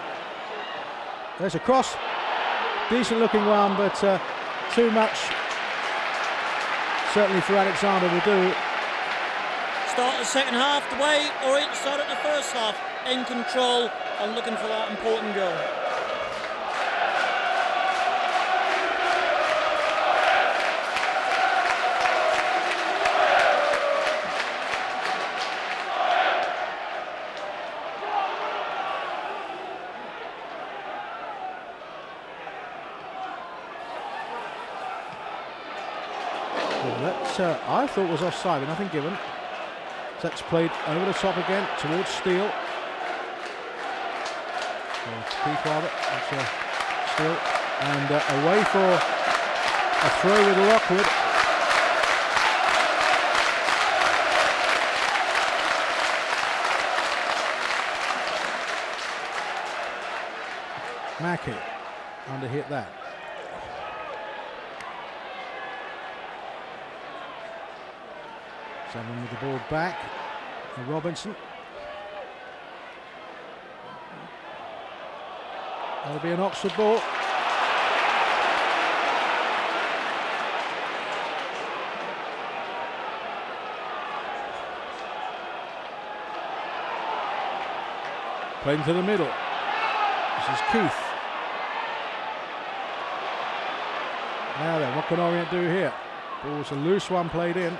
There's a cross. Decent looking one, but too much certainly for Alexander to do. Start the second half the way Orient started the first half, in control and looking for that important goal. That I thought was offside, but nothing given. That's played over the top again towards Steele. Keith rather. That's Steele. And away for a throw with Lockwood. Mackie under hit that. Someone with the ball back. And Robinson. That'll be an Oxford ball. Playing to the middle. This is Keith. Now then, what can Orient do here? Ball's a loose one played in.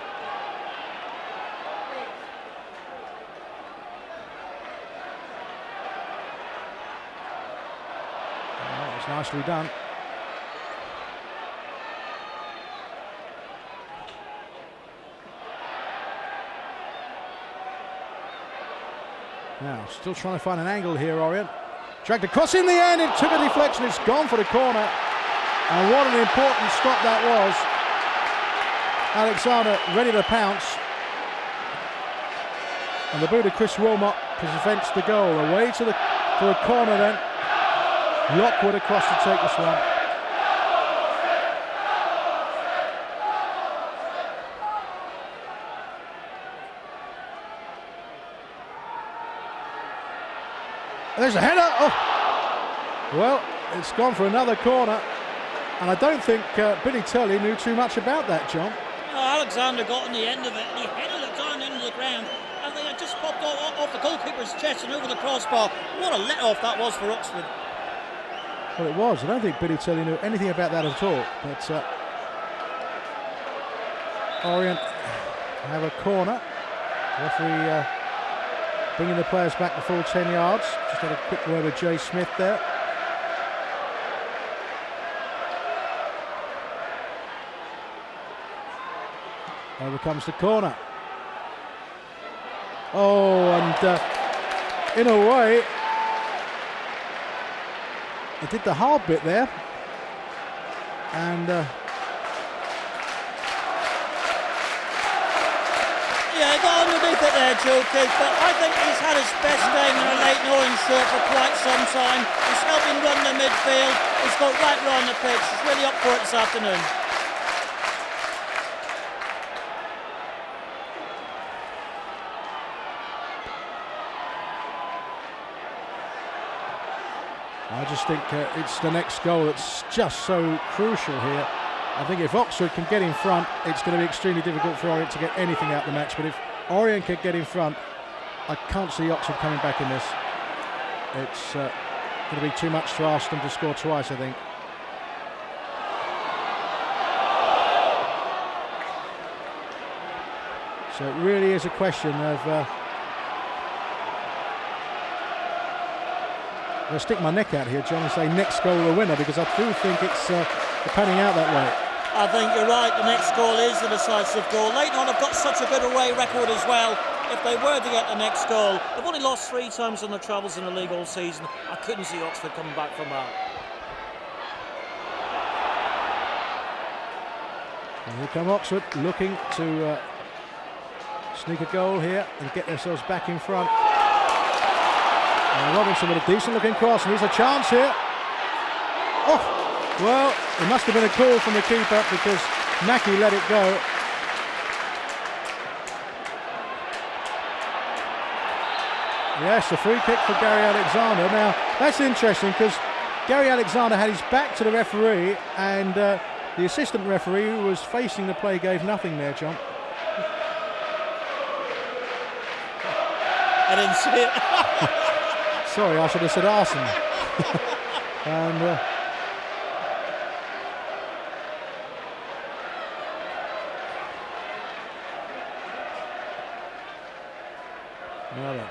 Nicely done. Now, still trying to find an angle here, Orient. Dragged across in the end, it took a deflection, it's gone for the corner. And what an important stop that was. Alexander ready to pounce. And the boot of Chris Wilmot prevents the goal. Away to the corner then. Lockwood across to take this one. There's a header. Oh, well, it's gone for another corner, and I don't think Billy Turley knew too much about that, John. No, Alexander got on the end of it, and he headed it down into the ground, and then it just popped off the goalkeeper's chest and over the crossbar. What a let-off that was for Oxford. Well, it was. I don't think Billy Tully knew anything about that at all. But Orient have a corner. Referee bringing the players back the full 10 yards. Just had a quick word with Jay Smith there. Over comes the corner. Oh, and in a way, they did the hard bit there. And yeah, he got underneath it there, Joe Keith, but I think he's had his best game in a Leyton Orient shirt for quite some time. He's helping run the midfield. He's got right round the pitch. He's really up for it this afternoon. I just think it's the next goal that's just so crucial here. I think if Oxford can get in front, it's going to be extremely difficult for Orient to get anything out of the match. But if Orient can get in front, I can't see Oxford coming back in this. It's going to be too much to ask them to score twice, I think. So it really is a question of... I'll stick my neck out here, John, and say next goal the winner, because I do think it's panning out that way. I think you're right, the next goal is the decisive goal. Leyton Orient have got such a good away record as well. If they were to get the next goal, they've only lost 3 times on their travels in the league all season. I couldn't see Oxford coming back from that. And here come Oxford, looking to sneak a goal here and get themselves back in front. Robinson with a decent looking cross, and there's a chance here. Oh, well, it must have been a call from the keeper because Mackie let it go. Yes, a free kick for Gary Alexander. Now, that's interesting because Gary Alexander had his back to the referee, and the assistant referee who was facing the play gave nothing there, John. I didn't see it. Sorry, I should have said arson. And no.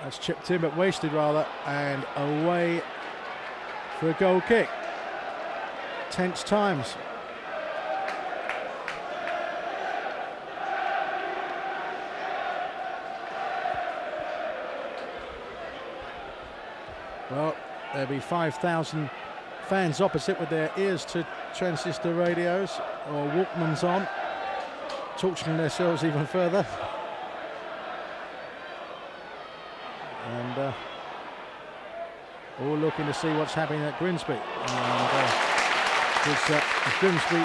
That's chipped in, but wasted rather, and away for a goal kick. Tense times. Well, there'll be 5,000 fans opposite with their ears to transistor radios or Walkmans on, torturing themselves even further. And all looking to see what's happening at Grimsby. And Grimsby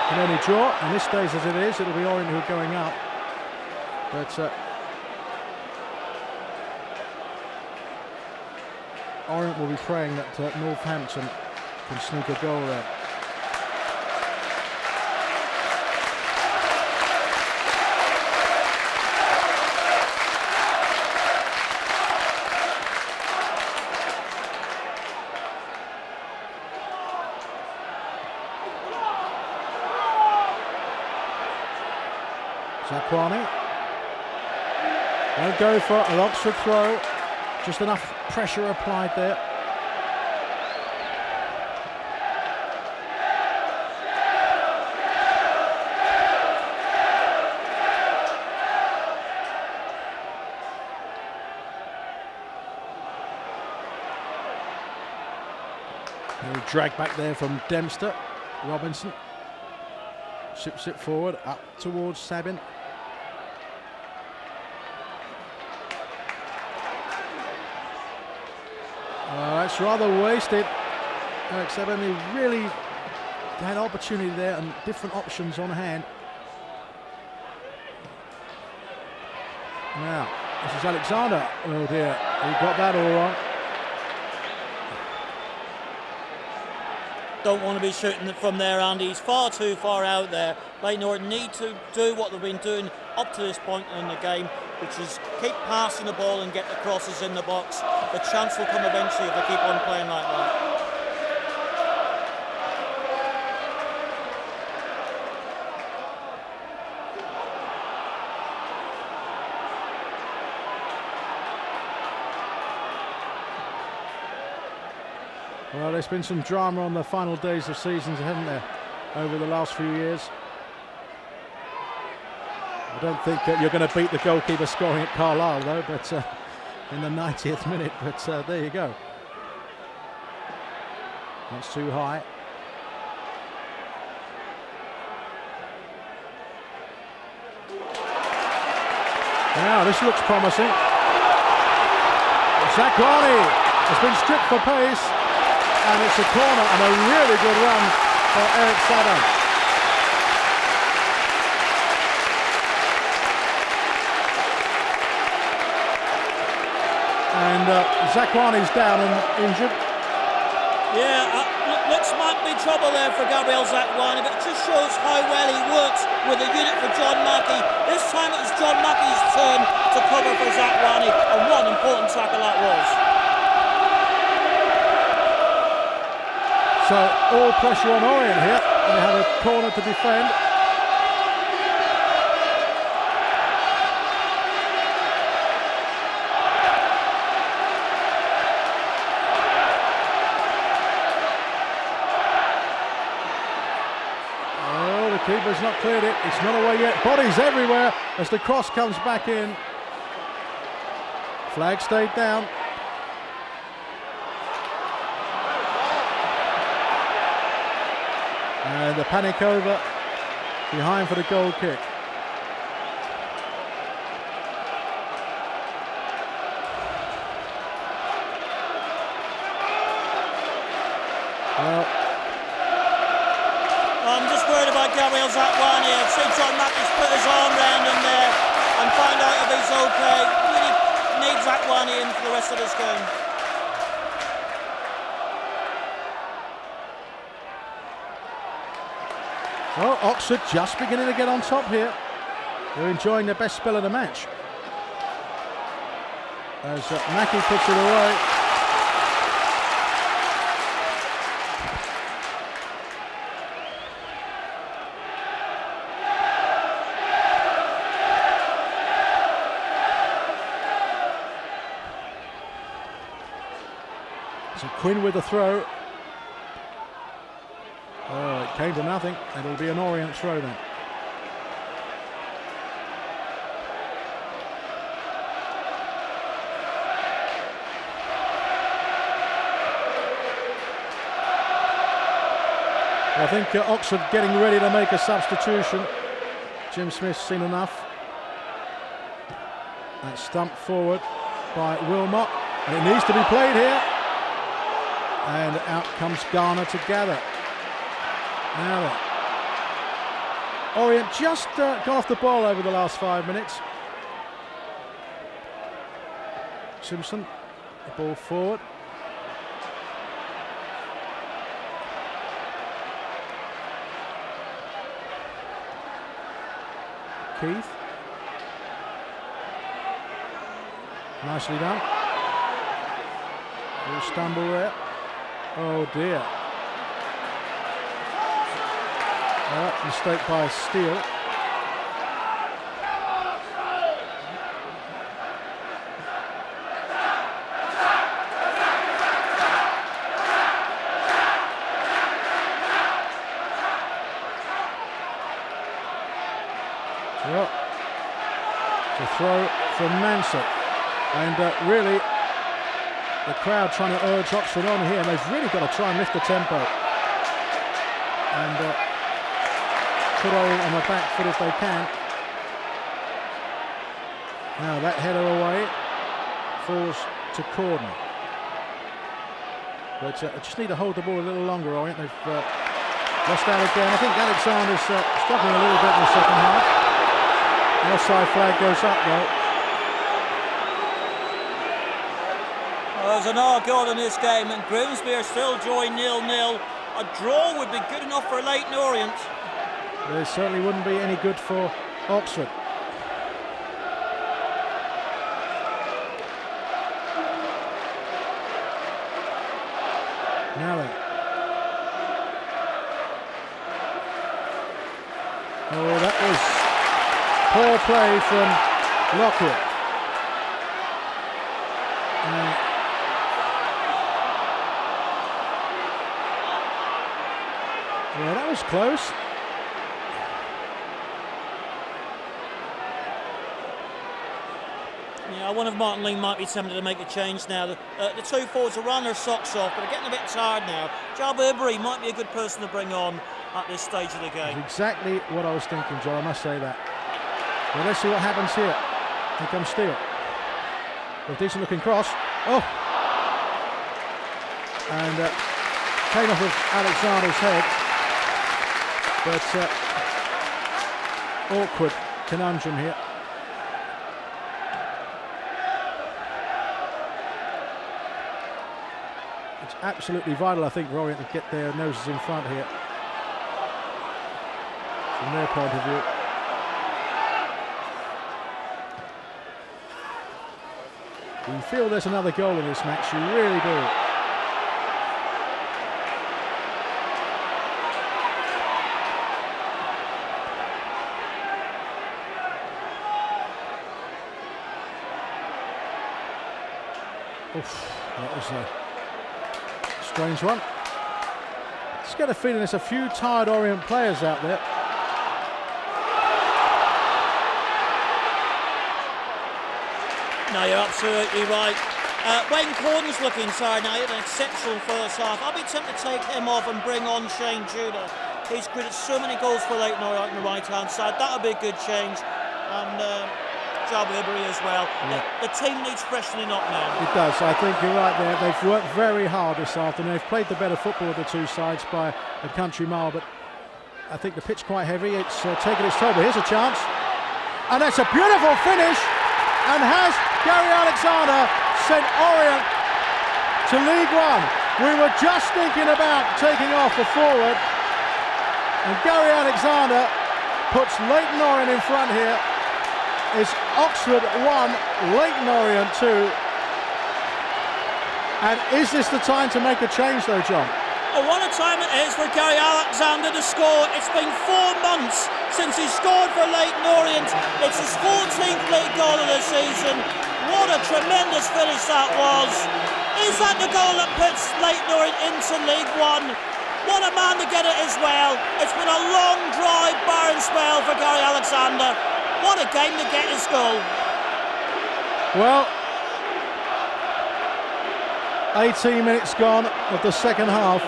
can only draw, and this stays as it is. It'll be Orient who are going up. But Orient will be praying that Northampton can sneak a goal there. Zakwani won't go for an Oxford throw. Just enough pressure applied there. Drag back there from Dempster. Robinson ships it forward up towards Sabin. That's rather wasted. Alex Sabin, he really had opportunity there and different options on hand. Now, this is Alexander. Oh dear, he got that all wrong. don't want to be shooting from there, Andy. He's far too far out there. Leyton Orient need to do what they've been doing up to this point in the game, which is keep passing the ball and get the crosses in the box. The chance will come eventually if they keep on playing like that. Well, there's been some drama on the final days of seasons, hasn't there, over the last few years? I don't think that you're going to beat the goalkeeper scoring at Carlisle, though, but in the 90th minute, but there you go. That's too high. Now, this looks promising. Zakwani has been stripped for pace. And it's a corner and a really good run for Eric Saddam. And Zakwani's down and injured. Yeah, looks might be trouble there for Gabriel Zakwani, but it just shows how well he works with the unit for John Mackey. This time it was John Mackey's turn to cover for Zakwani, and what an important tackle that was. So all pressure on Orient here. They have a corner to defend. Oh, the keeper's not cleared it. It's not away yet. Bodies everywhere as the cross comes back in. Flag stayed down. And the panic over behind for the goal kick. Well, I'm just worried about Gabriel Zakwani. I've seen John Mackey's put his arm round him there and find out if he's okay. Really need Zakwani in for the rest of this game. well, Oxford just beginning to get on top here. They're enjoying their best spell of the match. As Mackey puts it away. So Quinn with the throw. Oh, it came to nothing. It'll be an Orient throw then. I think Oxford getting ready to make a substitution. Jim Smith's seen enough. That's stumped forward by Wilmot. And it needs to be played here. And out comes Garner to gather. Now then. Orient just got off the ball over the last 5 minutes. Simpson, the ball forward. Keith. Nicely done. Little stumble there. Oh dear. Mistake by Steele. Well, it's a throw from Mansell. And really, the crowd trying to urge Oxford on here, and they've really got to try and lift the tempo. And put Orient on the back foot if they can. Now that header away falls to Corden. But just need to hold the ball a little longer, Orient. They've lost out again. I think Alexander's struggling a little bit in the second half. The offside flag goes up though. Well, there's an hour gone in this game, and Grimsby are still drawing 0-0. A draw would be good enough for Leyton Orient. There certainly wouldn't be any good for Oxford. Now then. Oh, that was poor play from Lockwood. Yeah, that was close. Yeah, one of Martin Lee might be tempted to make a change now. The two forwards are running their socks off, but they're getting a bit tired now. Jalberbery might be a good person to bring on at this stage of the game. That's exactly what I was thinking, Joe, I must say that. Well, let's see what happens here. Here comes Steele. A decent looking cross. Oh! And came off of Alexander's head. But awkward conundrum here. It's absolutely vital, I think, for Orient to get their noses in front here. From their point of view. You feel there's another goal in this match, you really do. Oof, that was a strange one. Just get a feeling there's a few tired Orient players out there. No, you're absolutely right. Wayne Corden's looking tired now. He had an exceptional first half. I'll be tempted to take him off and bring on Shane Tudor. He's created so many goals for Leyton Orient on the right-hand side. That would be a good change. And Jalberbery as well. Yeah. The team needs freshening up now. It does. I think you're right there. They've worked very hard this afternoon. They've played the better football of the two sides by a country mile, but I think the pitch quite heavy. It's taken its toll, but here's a chance. And that's a beautiful finish. And has Gary Alexander sent Orient to League One? We were just thinking about taking off a forward, and Gary Alexander puts Leyton Orient in front here. It's Oxford 1, Leyton Orient 2. And is this the time to make a change though, John? Oh, what a time it is for Gary Alexander to score. It's been 4 months since he scored for Leyton Orient. It's his 14th league goal of the season. What a tremendous finish that was. Is that the goal that puts Leyton Orient into League One? What a man to get it as well. It's been a long, dry, barren spell for Gary Alexander. What a game to get his goal. Well, 18 minutes gone of the second half.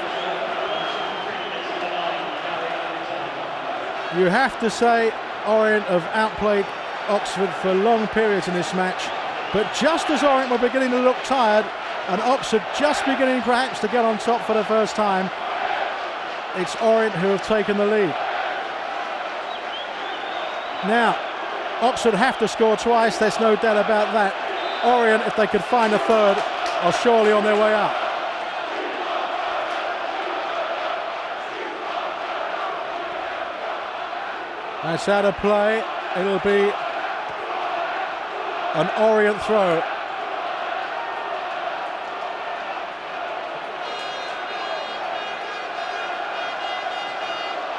You have to say Orient have outplayed Oxford for long periods in this match, but just as Orient were beginning to look tired and Oxford just beginning perhaps to get on top for the first time, it's Orient who have taken the lead. Now, Oxford have to score twice, there's no doubt about that. Orient, if they could find a third, are surely on their way up. That's out of play. It'll be an Orient throw.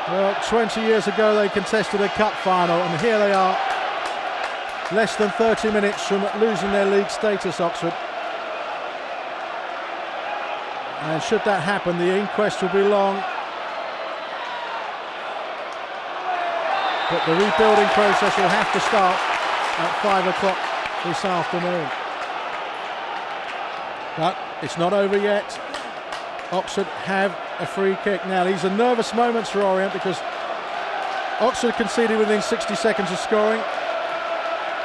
Well, 20 years ago they contested a cup final, and here they are, less than 30 minutes from losing their league status, Oxford. And should that happen, the inquest will be long. But the rebuilding process will have to start at 5 o'clock this afternoon. But it's not over yet. Oxford have a free kick. Now, these are nervous moments for Orient because Oxford conceded within 60 seconds of scoring.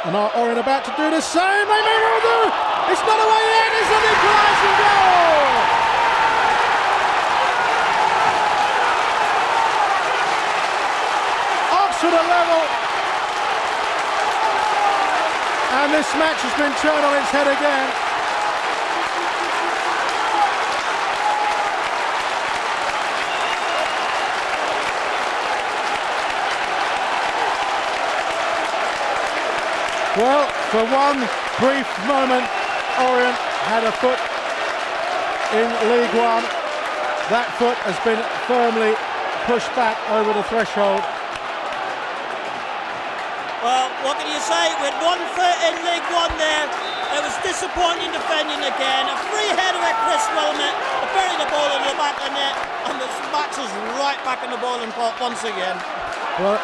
And are Orient about to do the same? They may well do! It's not away yet! It's an equalising goal! Oxford are level. And this match has been turned on its head again. Well, for one brief moment, Orient had a foot in League One. That foot has been firmly pushed back over the threshold. Well, what can you say? With 1 foot in League One there, it was disappointing defending again. A free header at Chris Wilmot, burying the ball in the back of the net, and the match is right back in the bowling pot once again. Well,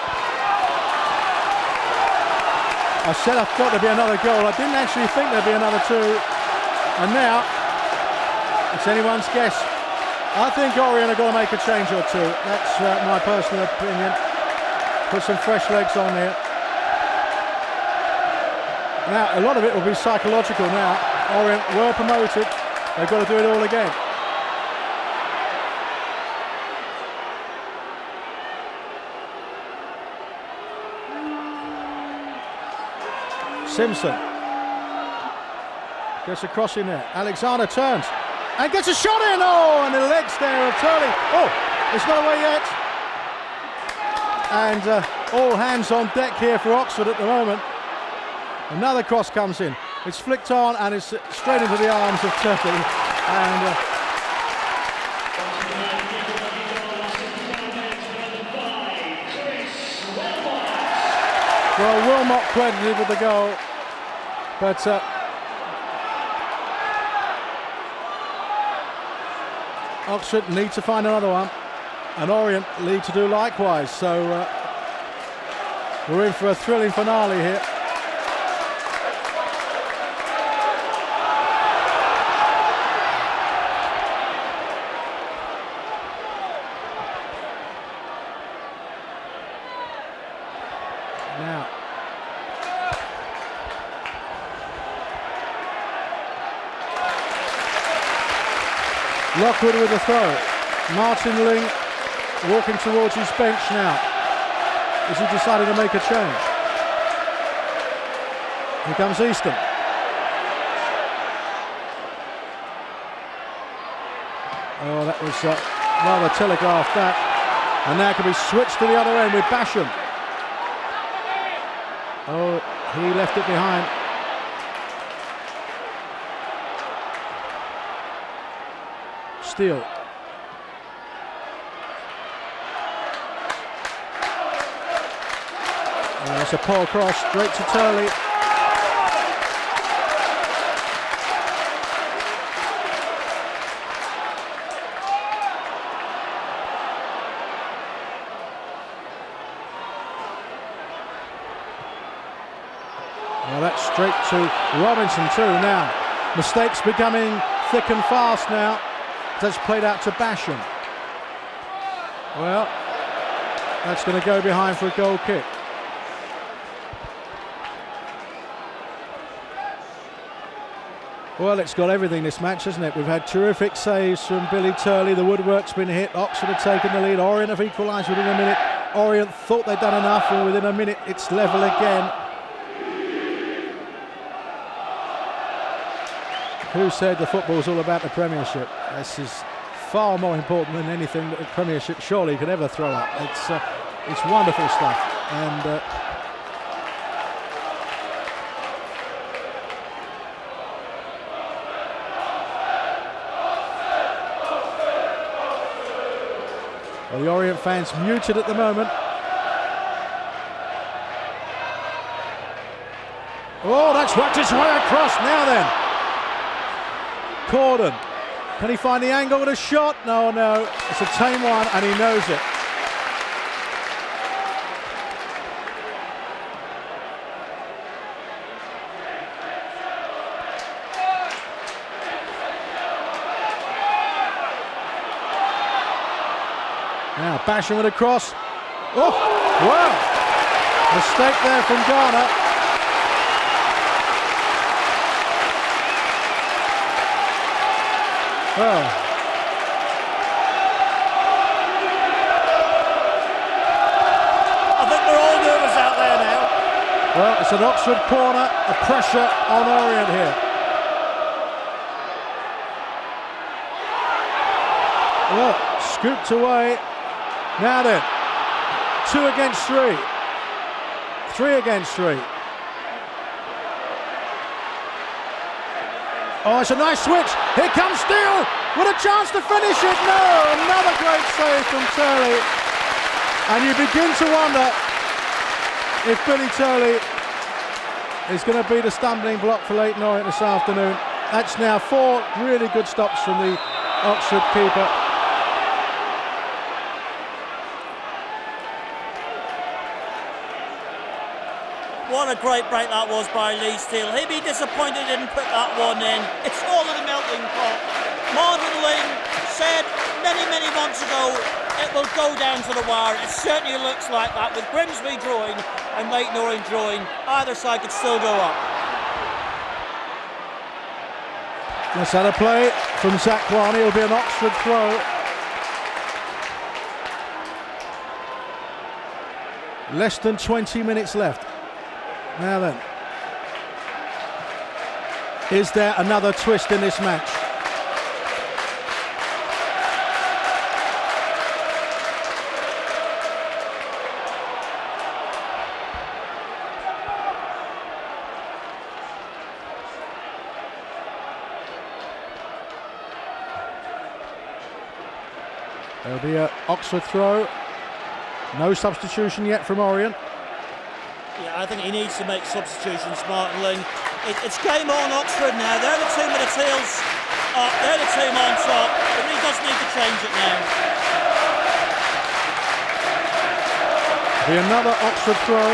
I said I thought there'd be another goal. I didn't actually think there'd be another two. And now, it's anyone's guess. I think Orient are going to make a change or two. That's my personal opinion. Put some fresh legs on here. Now, a lot of it will be psychological now. Orient were promoted. They've got to do it all again. Simpson gets across in there. Alexander turns and gets a shot in. Oh, and the legs there of Turley. Oh, it's not away yet. And all hands on deck here for Oxford at the moment. Another cross comes in. It's flicked on and it's straight into the arms of Turley. And well, Wilmot credited with the goal, but Oxford need to find another one, and Orient need to do likewise. So we're in for a thrilling finale here. Now, Lockwood with a throw. Martin Ling walking towards his bench now. Is he deciding to make a change? Here comes Easton. Oh, that was rather telegraphed that. And now can be switched to the other end with Basham. Oh, he left it behind. Steele. That's a poor cross straight to Turley. Well, that's straight to Robinson too now. Mistakes becoming thick and fast now. That's played out to Basham. Well, that's going to go behind for a goal kick. Well, it's got everything this match, hasn't it? We've had terrific saves from Billy Turley. The woodwork's been hit. Oxford have taken the lead. Orient have equalised within a minute. Orient thought they'd done enough, and within a minute it's level again. Who said the football's all about the Premiership? This is far more important than anything that the Premiership surely could ever throw up. It's wonderful stuff. And well, the Orient fans muted at the moment. Oh, that's worked its way across now then. Corden, can he find the angle with a shot? No, it's a tame one and he knows it. Now Basham with a cross. Oh, wow! Mistake there from Garner. Well, I think they're all nervous out there now. Well, it's an Oxford corner, a pressure on Orient here. Well, scooped away. Now then, 2 against 3. 3 against 3. Oh, it's a nice switch. Here comes Steele with a chance to finish it. No, another great save from Turley. And you begin to wonder if Billy Turley is going to be the stumbling block for Leyton Orient this afternoon. That's now 4 really good stops from the Oxford keeper. What a great break that was by Lee Steele. He'd be disappointed he didn't put that one in. It's all in the melting pot. Martin Ling said many months ago it will go down to the wire. It certainly looks like that with Grimsby drawing and Leyton Orient drawing. Either side could still go up. Let's have a play from Zach Warney. It'll be an Oxford throw. Less than 20 minutes left. Now then, is there another twist in this match? There'll be an Oxford throw. No substitution yet from Orient. Yeah, I think he needs to make substitutions, Martin Ling. It's game on Oxford now. They're the team with the tails up. They're the team on top. But he does need to change it now. Be another Oxford throw.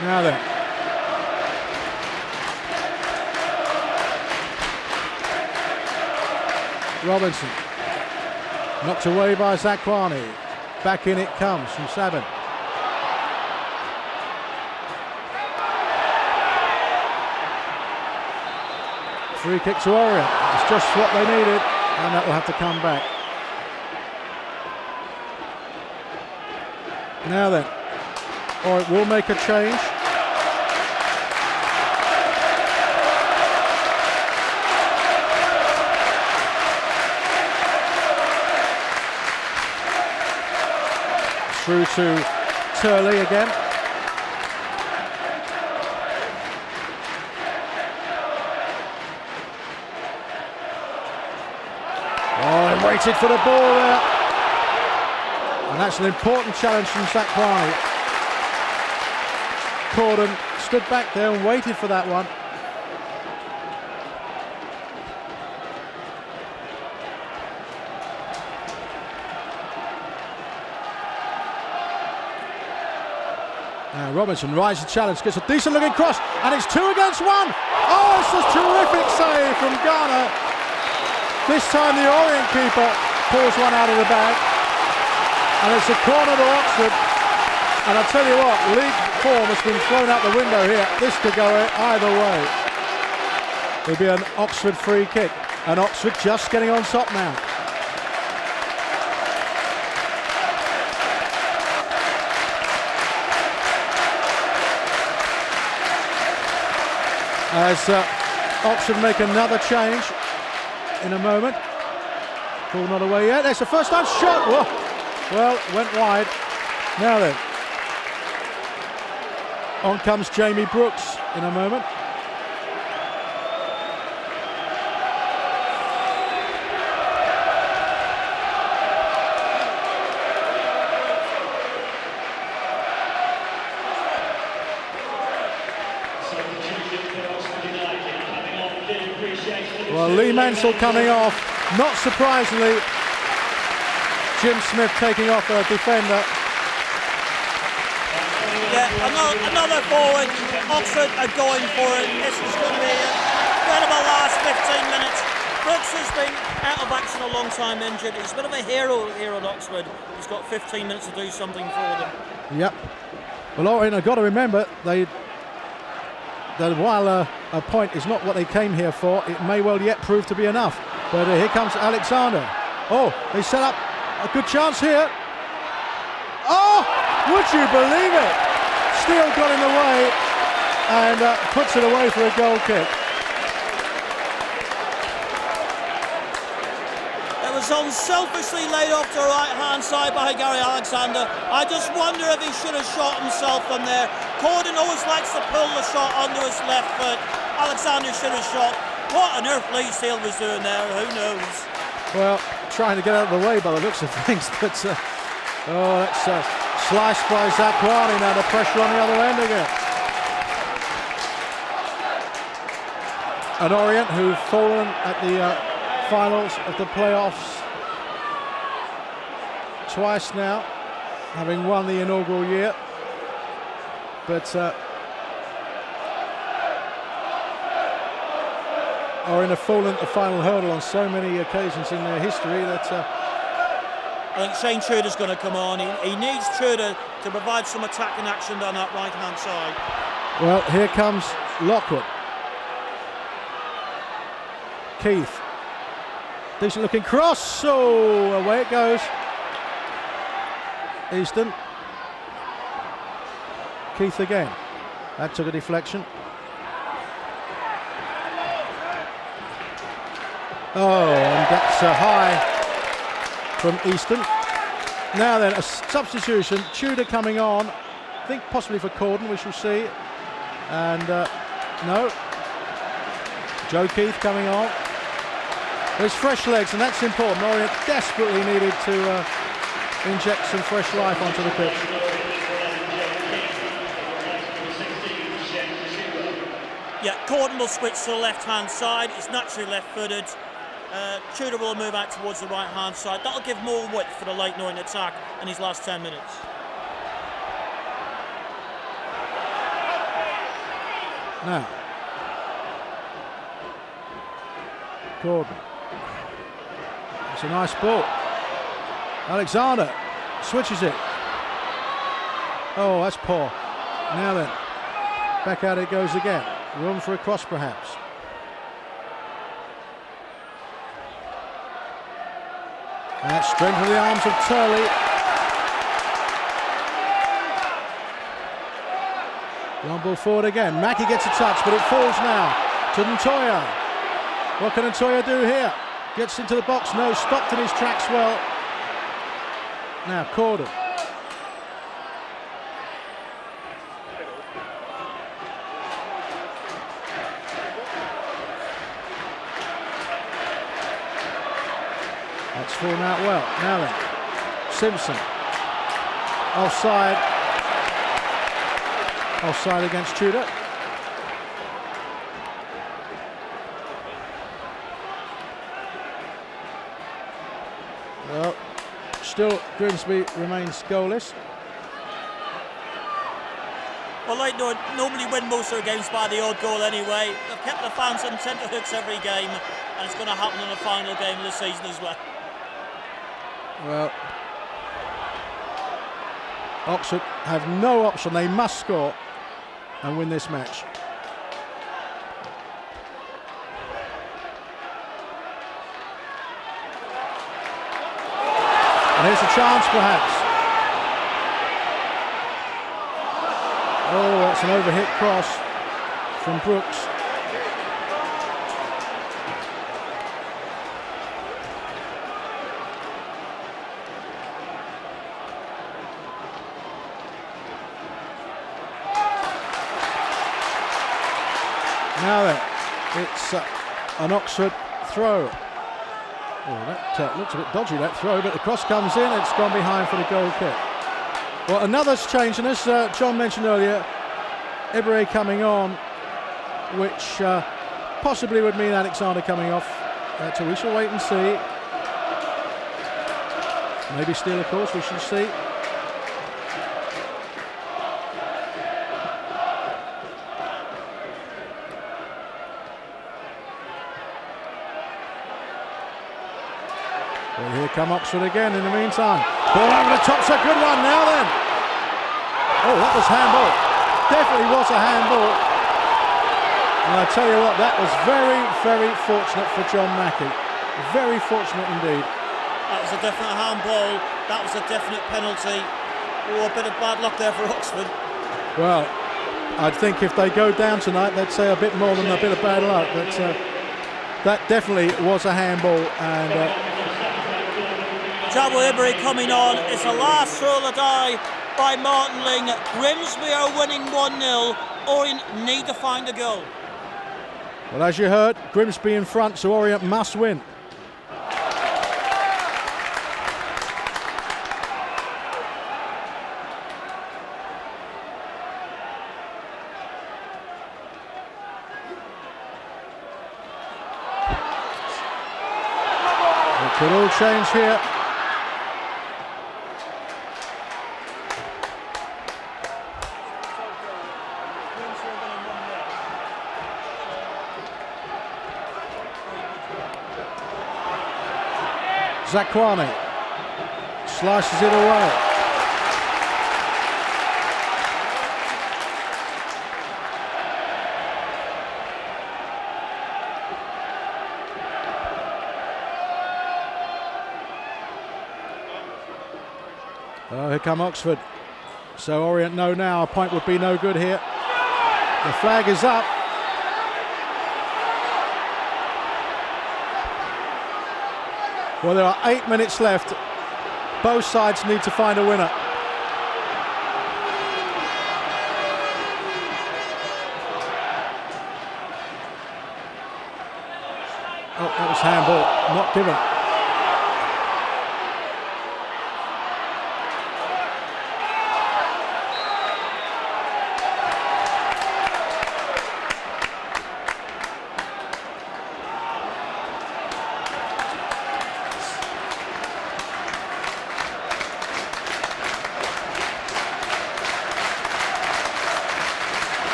Now then. Robinson. Knocked away by Zakwani. Back in it comes from Sabin. Free kick to Orient. It's just what they needed, and that will have to come back. Now then, Orient will make a change. Through to Turley again. Oh, he waited for the ball there. And that's an important challenge from Zakwani. Corden stood back there and waited for that one. Robinson rises the challenge, gets a decent looking cross, and it's 2 against 1. Oh, it's a terrific save from Ghana. This time the Orient keeper pulls one out of the bag, and it's a corner to Oxford. And I tell you what, league form has been thrown out the window here. This could go either way. It'll be an Oxford free kick, and Oxford just getting on top now. As Oxford make another change in a moment. Ball not away yet. There's the first time shot. Whoa. Well, went wide. Now then. On comes Jamie Brooks in a moment. Well, Lee Mansell coming off, not surprisingly. Jim Smith taking off a defender. Yeah, another forward. Oxford are going for it. This is going to be an incredible last 15 minutes. Brooks has been out of action a long time, injured. He's a bit of a hero here at Oxford. He's got 15 minutes to do something for them. Yep. Well, Orient have got to remember that while a point is not what they came here for, it may well yet prove to be enough. But here comes Alexander. Oh, they set up a good chance here. Oh, would you believe it? Steele got in the way and puts it away for a goal kick. It was was unselfishly laid off to the right-hand side by Gary Alexander. I just wonder if he should have shot himself from there. Corden always likes to pull the shot under his left foot. Alexander should have shot. What on earth Lee Steele was doing there, who knows? Well, trying to get out of the way by the looks of things, but that's sliced by Zakwani. Now the pressure on the other end again. And Orient, who've fallen at the finals of the playoffs twice now, having won the inaugural year, but Orient have fallen at the final hurdle on so many occasions in their history that I think Shane Tudor's going to come on. He needs Tudor to provide some attacking action down that right-hand side. Well, here comes Lockwood. Keith. Decent looking cross. So away it goes. Easton. Keith again. That took a deflection. Oh, and that's a high from Easton. Now then, a substitution. Tudor coming on. I think possibly for Corden, we shall see. And no. Joe Keith coming on. There's fresh legs, and that's important. Orient desperately needed to inject some fresh life onto the pitch. Yeah, Corden will switch to the left-hand side. He's naturally left-footed. Tudor will move out towards the right-hand side. That'll give more width for the Leyton Orient attack in his last 10 minutes. Now, Corden. It's a nice ball. Alexander switches it. Oh, that's poor. Now then, back out it goes again. Room for a cross, perhaps. And that's strength of the arms of Turley. Long ball forward again. Mackie gets a touch, but it falls now to Ntoya. What can Ntoya do here? Gets into the box. No, stopped in his tracks well. Now Corden. That's fallen out well. Now then, Simpson. Offside. Offside against Tudor. Well, still Grimsby remains goalless. Well, Leyton Orient normally win most of their games by the odd goal anyway. They've kept the fans on tenterhooks every game, and it's going to happen in the final game of the season as well. Well, Oxford have no option. They must score and win this match. And here's a chance, perhaps. Oh, that's an overhit cross from Brooks. Now then, it's an Oxford throw. Oh, that looks a bit dodgy, that throw, but the cross comes in, it's gone behind for the goal kick. Well, another's changed, and as John mentioned earlier, Ibre coming on, which possibly would mean Alexander coming off. So we shall wait and see. Maybe Steele, of course, we shall see. Well, here come Oxford again in the meantime. Ball over the top's a good one now then. Oh, that was handball. Definitely was a handball. And I tell you what, that was very, very fortunate for John Mackie. Very fortunate indeed. That was a definite handball. That was a definite penalty. Oh, a bit of bad luck there for Oxford. Well, I think if they go down tonight, they'd say a bit more than a bit of bad luck. But that definitely was a handball, and Jabo Ibery coming on. It's the last throw of the die by Martin Ling. Grimsby are winning 1-0. Orient need to find a goal. Well, as you heard, Grimsby in front, so Orient must win. It could all change here. Zakwani slices it away. Oh, here come Oxford. So Orient know now a point would be no good here. The flag is up. Well, there are 8 minutes left. Both sides need to find a winner. Oh, that was handball, not given.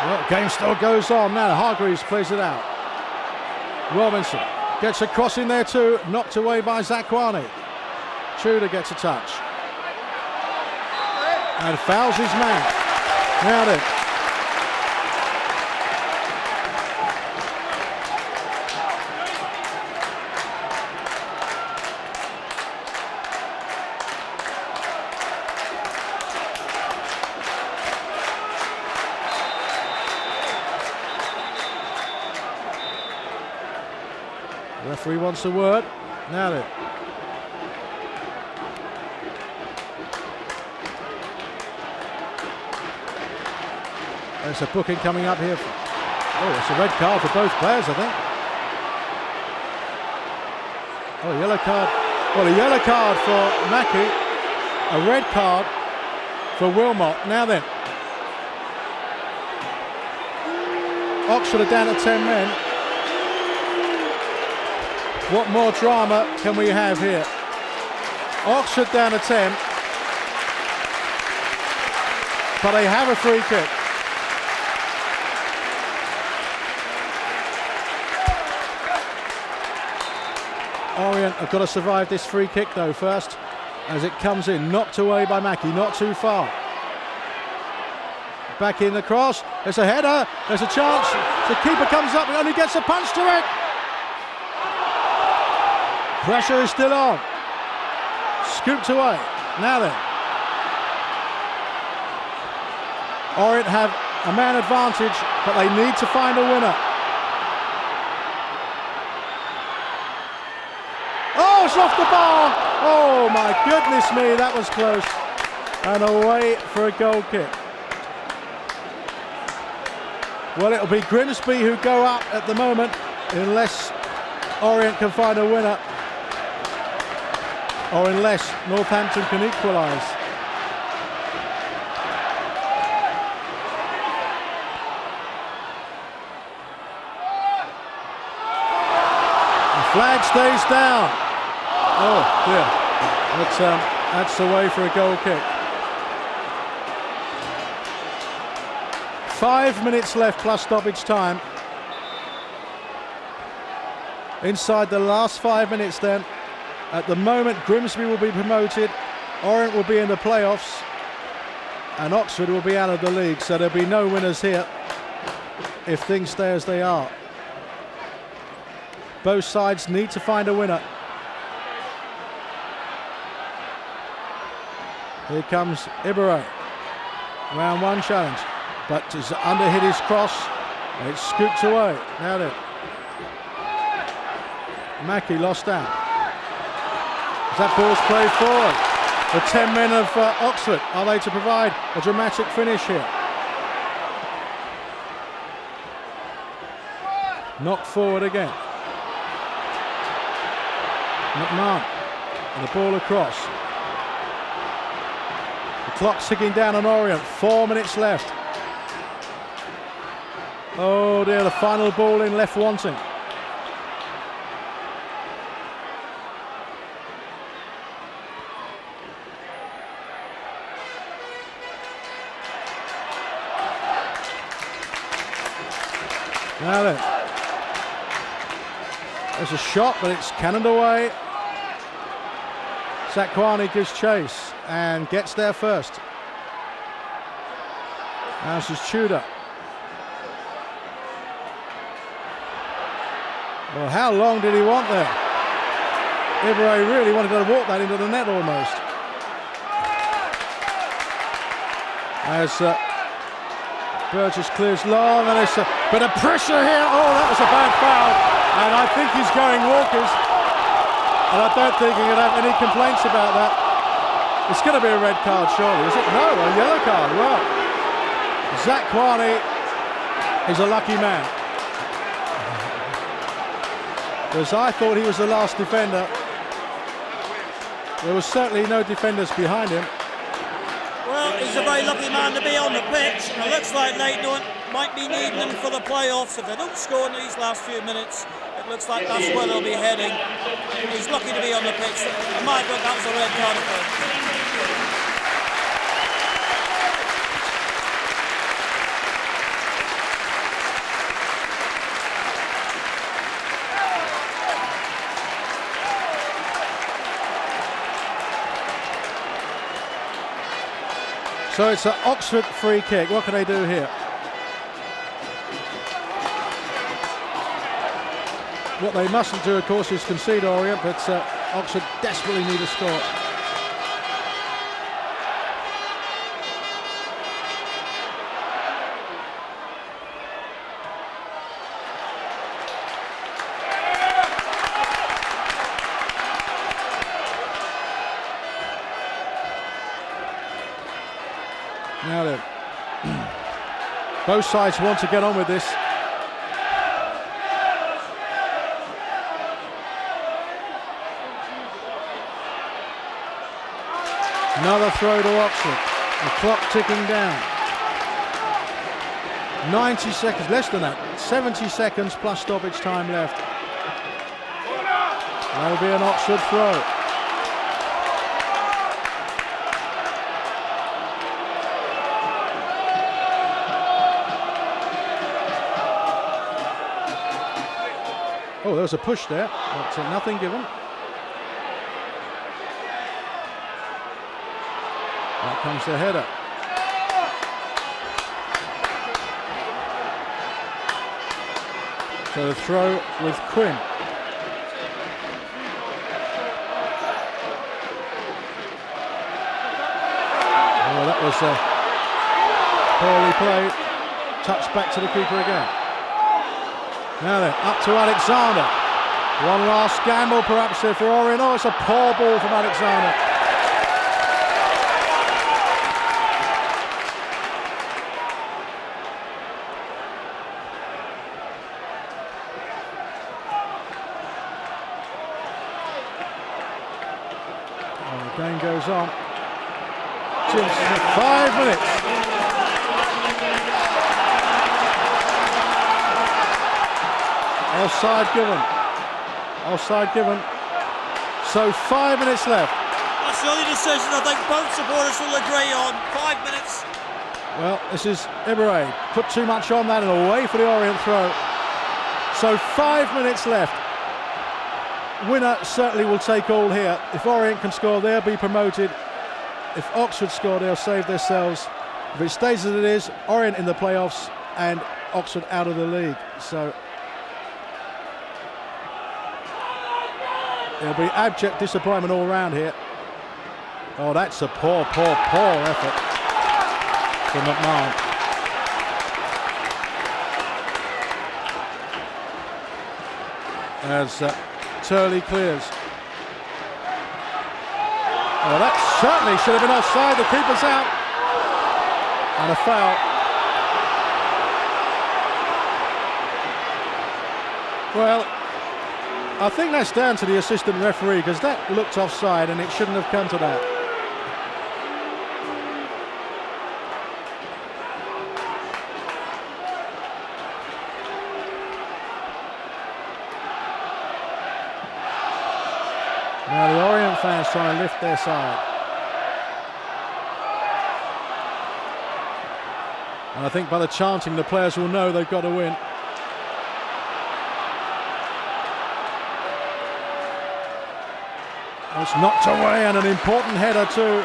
Well, game still goes on now. Hargreaves plays it out. Robinson gets a cross in there too, knocked away by Zakwani. Tudor gets a touch. And fouls his man. Now then. The referee wants a word. Now then. There's a booking coming up here. Oh, it's a red card for both players, I think. Oh, yellow card. Well, a yellow card for Mackey. A red card for Wilmot. Now then. Oxford are down to 10 men. What more drama can we have here? Oxford down to 10. But they have a free kick. Orient have got to survive this free kick though first, as it comes in, knocked away by Mackey, not too far. Back in the cross, there's a header, there's a chance, the keeper comes up and only gets a punch to it. Pressure is still on. Scooped away. Now then. Orient have a man advantage, but they need to find a winner. Oh, it's off the bar. Oh my goodness me, that was close. And away for a goal kick. Well, it'll be Grimsby who go up at the moment, unless Orient can find a winner. Or unless Northampton can equalise. The flag stays down. Oh dear, that's away for a goal kick. 5 minutes left plus stoppage time. Inside the last 5 minutes then. At the moment, Grimsby will be promoted, Orient will be in the playoffs, and Oxford will be out of the league, so there'll be no winners here if things stay as they are. Both sides need to find a winner. Here comes Ibery. Round one challenge, but is under hit his cross. It's scooped away. Now then. Mackey lost out. As that ball's played forward. The 10 men of Oxford, are they to provide a dramatic finish here? Knocked forward again. McMahon, and the ball across. The clock's ticking down on Orient, 4 minutes left. Oh dear, the final ball in left wanting. Now then, there's a shot, but it's cannoned away. Zakwani gives chase and gets there first. Now this is Tudor. Well, how long did he want there? Ibra really wanted to walk that into the net almost. As Burgess clears long, and there's a bit of pressure here. Oh, that was a bad foul, and I think he's going walkers, and I don't think he can have any complaints about that. It's going to be a red card, surely, is it? No, a yellow card. Well, Zakwani is a lucky man, because I thought he was the last defender. There was certainly no defenders behind him. Well, he's a very lucky man to be on the pitch. It looks like Leyton Orient might be needing him for the playoffs. If they don't score in these last few minutes, it looks like that's where they'll be heading. He's lucky to be on the pitch. In my book, that was a red card for him. So it's an Oxford free kick. What can they do here? What they mustn't do, of course, is concede Orient, but Oxford desperately need a score. Now then, both sides want to get on with this. Another throw to Oxford. The clock ticking down. 90 seconds, less than that. 70 seconds plus stoppage time left. That'll be an Oxford throw. Oh, there was a push there, but nothing given. Out comes the header. So the throw with Quinn. Oh, that was poorly played. Touch back to the keeper again. Now then, up to Alexander. One last gamble perhaps there for Orient. Oh, it's a poor ball from Alexander. And the game goes on. 5 minutes. Offside given. Offside given. So 5 minutes left. That's the only decision I think both supporters will agree on. 5 minutes. Well, this is Ibra. Put too much on that and away for the Orient throw. So 5 minutes left. Winner certainly will take all here. If Orient can score, they'll be promoted. If Oxford score, they'll save themselves. If it stays as it is, Orient in the playoffs and Oxford out of the league. So there'll be abject disappointment all round here. Oh, that's a poor effort from McMahon. as Turley clears. Well, that certainly should have been offside. The keeper's out. And a foul. Well, I think that's down to the assistant referee, because that looked offside and it shouldn't have come to that. Now the Orient fans trying to lift their side. And I think by the chanting the players will know they've got to win. It's knocked away, and an important header too.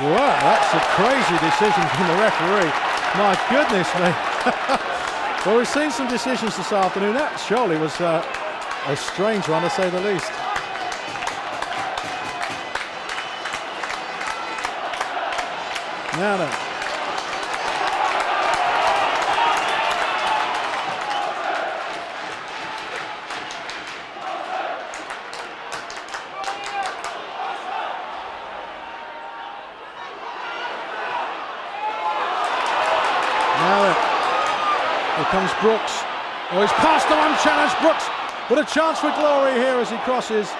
Wow, that's a crazy decision from the referee. My goodness me. Well, we've seen some decisions this afternoon. That surely was a strange one, to say the least. Now then. Here comes Brooks. Oh, he's passed the unchallenged. Brooks with a chance for glory here as he crosses.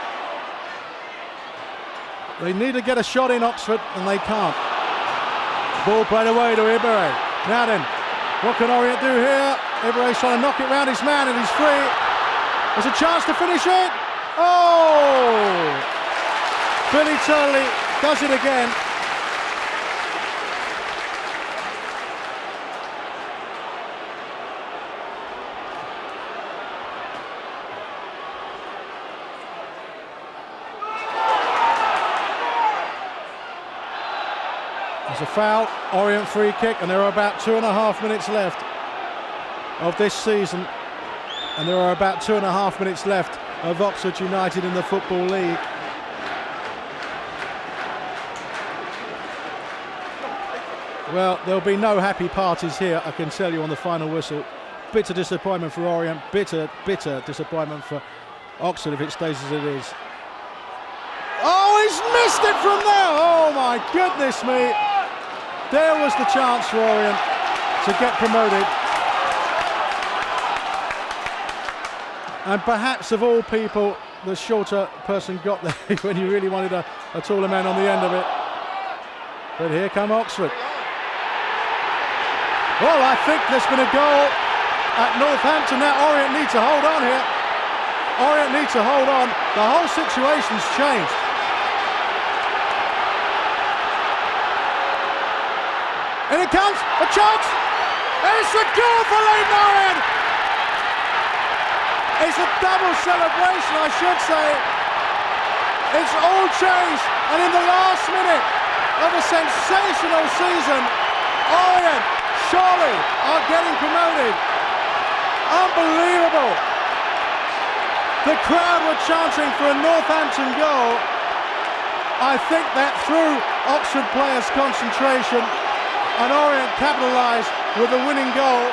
They need to get a shot in Oxford, and they can't. Ball played away to Ibere. Now then, what can Orient do here? Ibere's trying to knock it round his man, and he's free. There's a chance to finish it. Oh! Billy Turley does it again. There's a foul, Orient free kick, and there are about 2.5 minutes left of this season, and there are about 2.5 minutes left of Oxford United in the Football League. Well, there'll be no happy parties here, I can tell you, on the final whistle. Bitter disappointment for Orient, bitter disappointment for Oxford if it stays as it is. Oh, he's missed it from there! Oh my goodness me! There was the chance for Orient to get promoted. And perhaps of all people, the shorter person got there when you really wanted a taller man on the end of it. But here come Oxford. Well, I think there's been a goal at Northampton. Now Orient need to hold on here. Orient need to hold on. The whole situation's changed. And it comes, a chance! It's a goal for Leyton Orient! It's a double celebration, I should say. It's all changed, and in the last minute of a sensational season, Orient surely are getting promoted. Unbelievable! The crowd were chanting for a Northampton goal. I think that threw Oxford players' concentration, and Orient capitalised with the winning goal.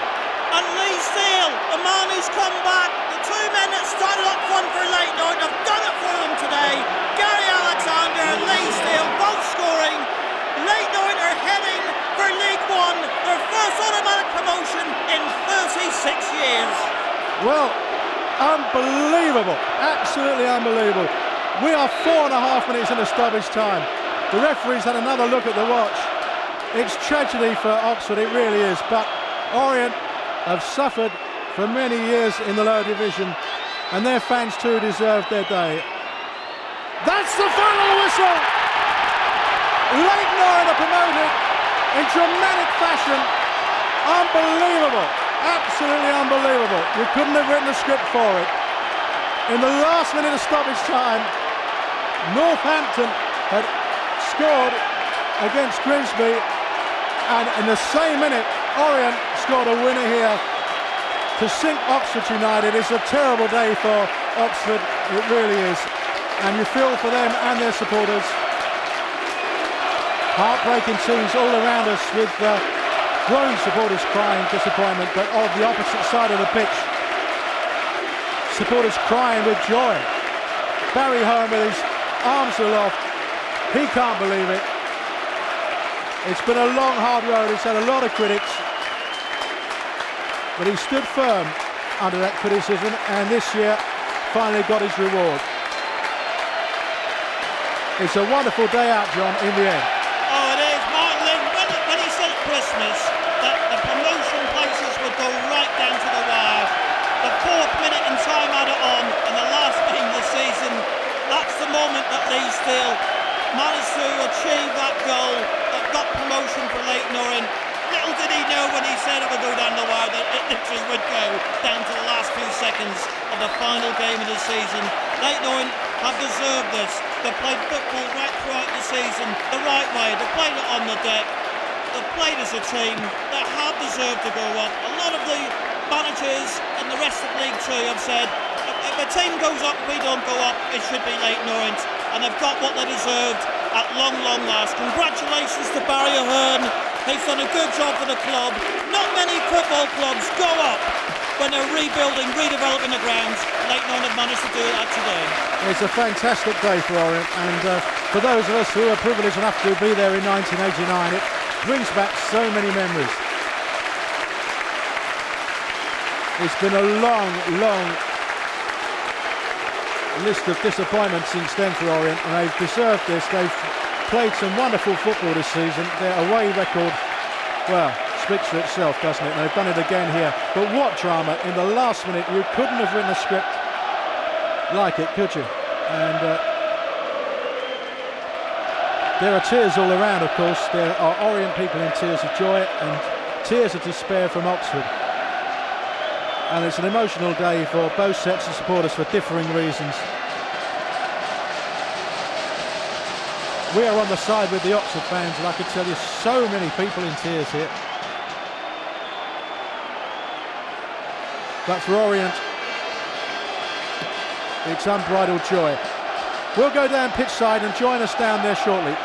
And Lee Steele, the man who's come back, the two men that started up front for Leyton Orient have done it for them today. Gary Alexander and Lee Steele both scoring. Leyton Orient are heading for League One, their first automatic promotion in 36 years. Well, unbelievable, absolutely unbelievable. We are 4.5 minutes into stoppage time. The referee's had another look at the watch. It's tragedy for Oxford, it really is, but Orient have suffered for many years in the lower division, and their fans too deserve their day. That's the final whistle! Leyton Orient are promoted in dramatic fashion. Unbelievable, absolutely unbelievable. You couldn't have written a script for it. In the last minute of stoppage time, Northampton had scored against Grimsby, and in the same minute Orient scored a winner here to sink Oxford United. It's a terrible day for Oxford, it really is, and you feel for them and their supporters. Heartbreaking scenes all around us with grown supporters crying disappointment, but on the opposite side of the pitch, supporters crying with joy. Barry Hearn with his arms aloft, he can't believe it. It's been a long, hard road, he's had a lot of critics, but he stood firm under that criticism, and this year finally got his reward. It's a wonderful day out, John, in the end. Oh, it is. Martin Lynn, when he said at Christmas that the promotion places would go right down to the wire, the 4th minute and time added on in the last game of the season, that's the moment that Lee Steele managed to achieve that goal that got promotion for Leyton Orient. Little did he know when he said it would go down the wire that it literally would go down to the last few seconds of the final game of the season. Leyton Orient have deserved this. They've played football right throughout the season the right way. They've played it on the deck. They've played as a team. They have deserved to go up. A lot of the managers and the rest of League Two have said, if a team goes up, we don't go up, it should be Leyton Orient. And they've got what they deserved at long, long last. Congratulations to Barry Hearn. He's done a good job for the club. Not many football clubs go up when they're rebuilding, redeveloping the grounds. Leyton Orient have managed to do that today. It's a fantastic day for Orient, and for those of us who were privileged enough to be there in 1989, it brings back so many memories. It's been a long, long list of disappointments since then for Orient, and they've deserved this. They've played some wonderful football this season. Their away record, well, speaks for itself, doesn't it? And they've done it again here. But what drama in the last minute. You couldn't have written a script like it, could you? And there are tears all around, of course. There are Orient people in tears of joy and tears of despair from Oxford. And it's an emotional day for both sets of supporters for differing reasons. We are on the side with the Oxford fans, and I can tell you so many people in tears here. But for Orient, it's unbridled joy. We'll go down pitch side and join us down there shortly.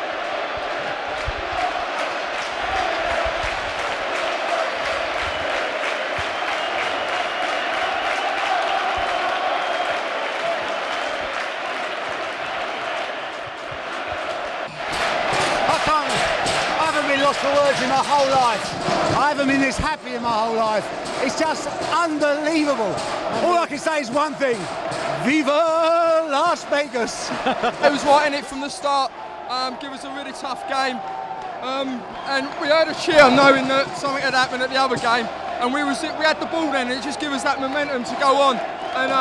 Lost for words in my whole life. I haven't been this happy in my whole life. It's just unbelievable. All I can say is one thing: Viva Las Vegas! It was right in it from the start. Give us a really tough game, and we heard a cheer knowing that something had happened at the other game, and we had the ball then, and it just gave us that momentum to go on. And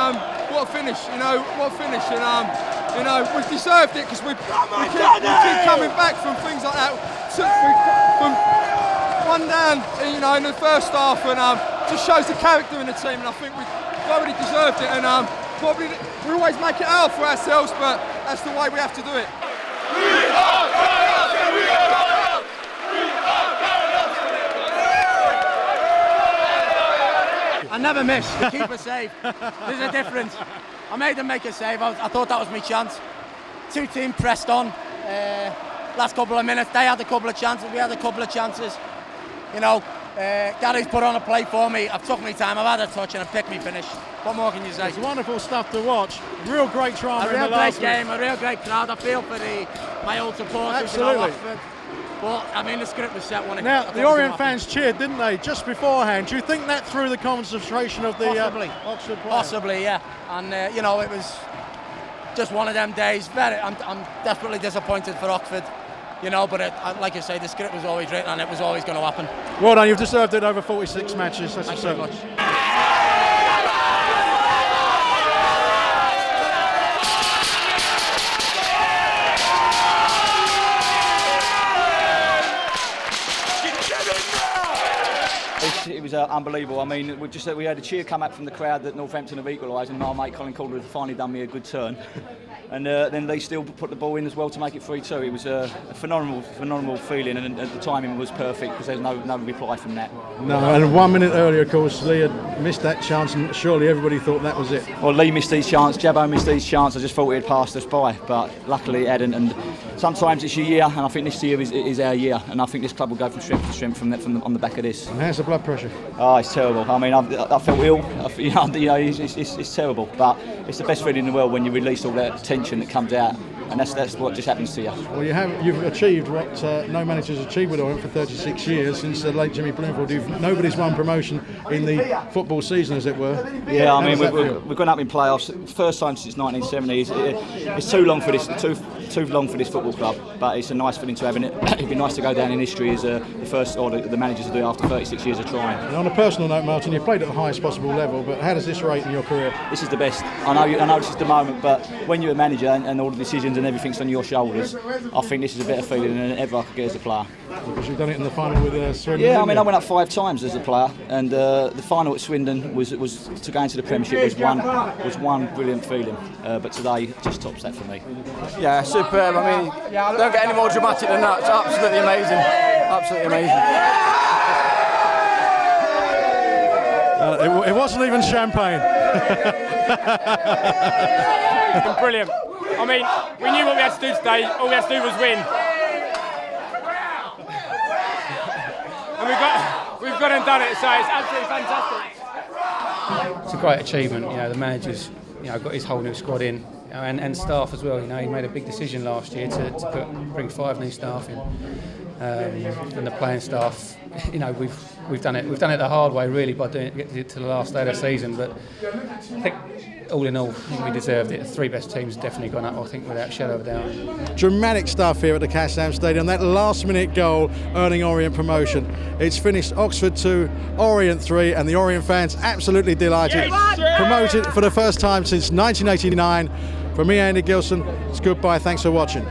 what a finish! What a finish! And we've deserved it because we keep coming back from things like that. From one down, in the first half, and just shows the character in the team. And I think we've already deserved it. And probably we always make it hard for ourselves, but that's the way we have to do it. I never miss. The keeper saved. There's a difference. I made them make a save. I thought that was my chance. Two teams pressed on. Last couple of minutes, they had a couple of chances, we had a couple of chances. Gary's put on a play for me. I've took my time, I've had a touch and I've picked me finish. What more can you say? It's wonderful stuff to watch. Real great drama in the last game, a real great crowd. I feel for my old supporters. Absolutely. But the script was set. Now, the Orient fans cheered, didn't they, just beforehand? Do you think that threw the concentration of the Oxford players? Possibly, yeah. And it was just one of them days. I'm desperately disappointed for Oxford. But like I say, the script was always written and it was always going to happen. Well done, you've deserved it over 46 matches. That's Thanks very much. it was unbelievable. I mean, we had a cheer come up from the crowd that Northampton have equalised, and my mate Colin Calder had finally done me a good turn. And then they still put the ball in as well to make it 3-2. It was a phenomenal feeling, and the timing was perfect because there's no reply from that. No, and 1 minute earlier, of course, Lee had missed that chance, and surely everybody thought that was it. Well, Lee missed his chance, Jabbo missed his chance. I just thought it had passed us by, but luckily it hadn't. And sometimes it's your year, and I think this year is our year, and I think this club will go from strength to strength on the back of this. And how's the blood pressure? Oh, it's terrible. I mean, I felt ill. It's terrible, but it's the best feeling in the world when you release all that tension that comes out, and that's what just happens to you. Well, you've achieved what no manager's achieved with Orient for 36 years since the late Jimmy Bloomfield. Nobody's won promotion in the football season, as it were. Yeah, I mean, we've gone up in playoffs, first time since 1970. It's too long for this football club, but it's a nice feeling to have in it. It'd be nice to go down in history as the first, or the managers to do it after 36 years of trying. And on a personal note, Martin, you played at the highest possible level, but how does this rate in your career? This is the best. I know this is the moment, but when you're a manager and all the decisions and everything's on your shoulders, I think this is a better feeling than ever I could get as a player. Because you've done it in the final with Swindon. Yeah, I mean, I went up 5 times as a player, and the final at Swindon was to go into the Premiership was one brilliant feeling. But today just tops that for me. Yeah, superb. I mean, don't get any more dramatic than that. It's absolutely amazing. Absolutely amazing. It wasn't even champagne. Brilliant. I mean, we knew what we had to do today. All we had to do was win. And we've gone and done it, so it's absolutely fantastic. It's a great achievement. You know, the manager's got his whole new squad in, and staff as well. You know, he made a big decision last year to bring 5 new staff in, and the playing staff. You know, we've done it the hard way really by doing it to the last day of the season. But I think all in all, I think we deserved it. The 3 best teams definitely gone up, I think, without a shadow of a doubt. Dramatic stuff here at the Castam Stadium. That last-minute goal earning Orient promotion. It's finished Oxford 2, Orient 3, and the Orient fans absolutely delighted. Promoted for the first time since 1989. From me, Andy Gilson, it's goodbye. Thanks for watching.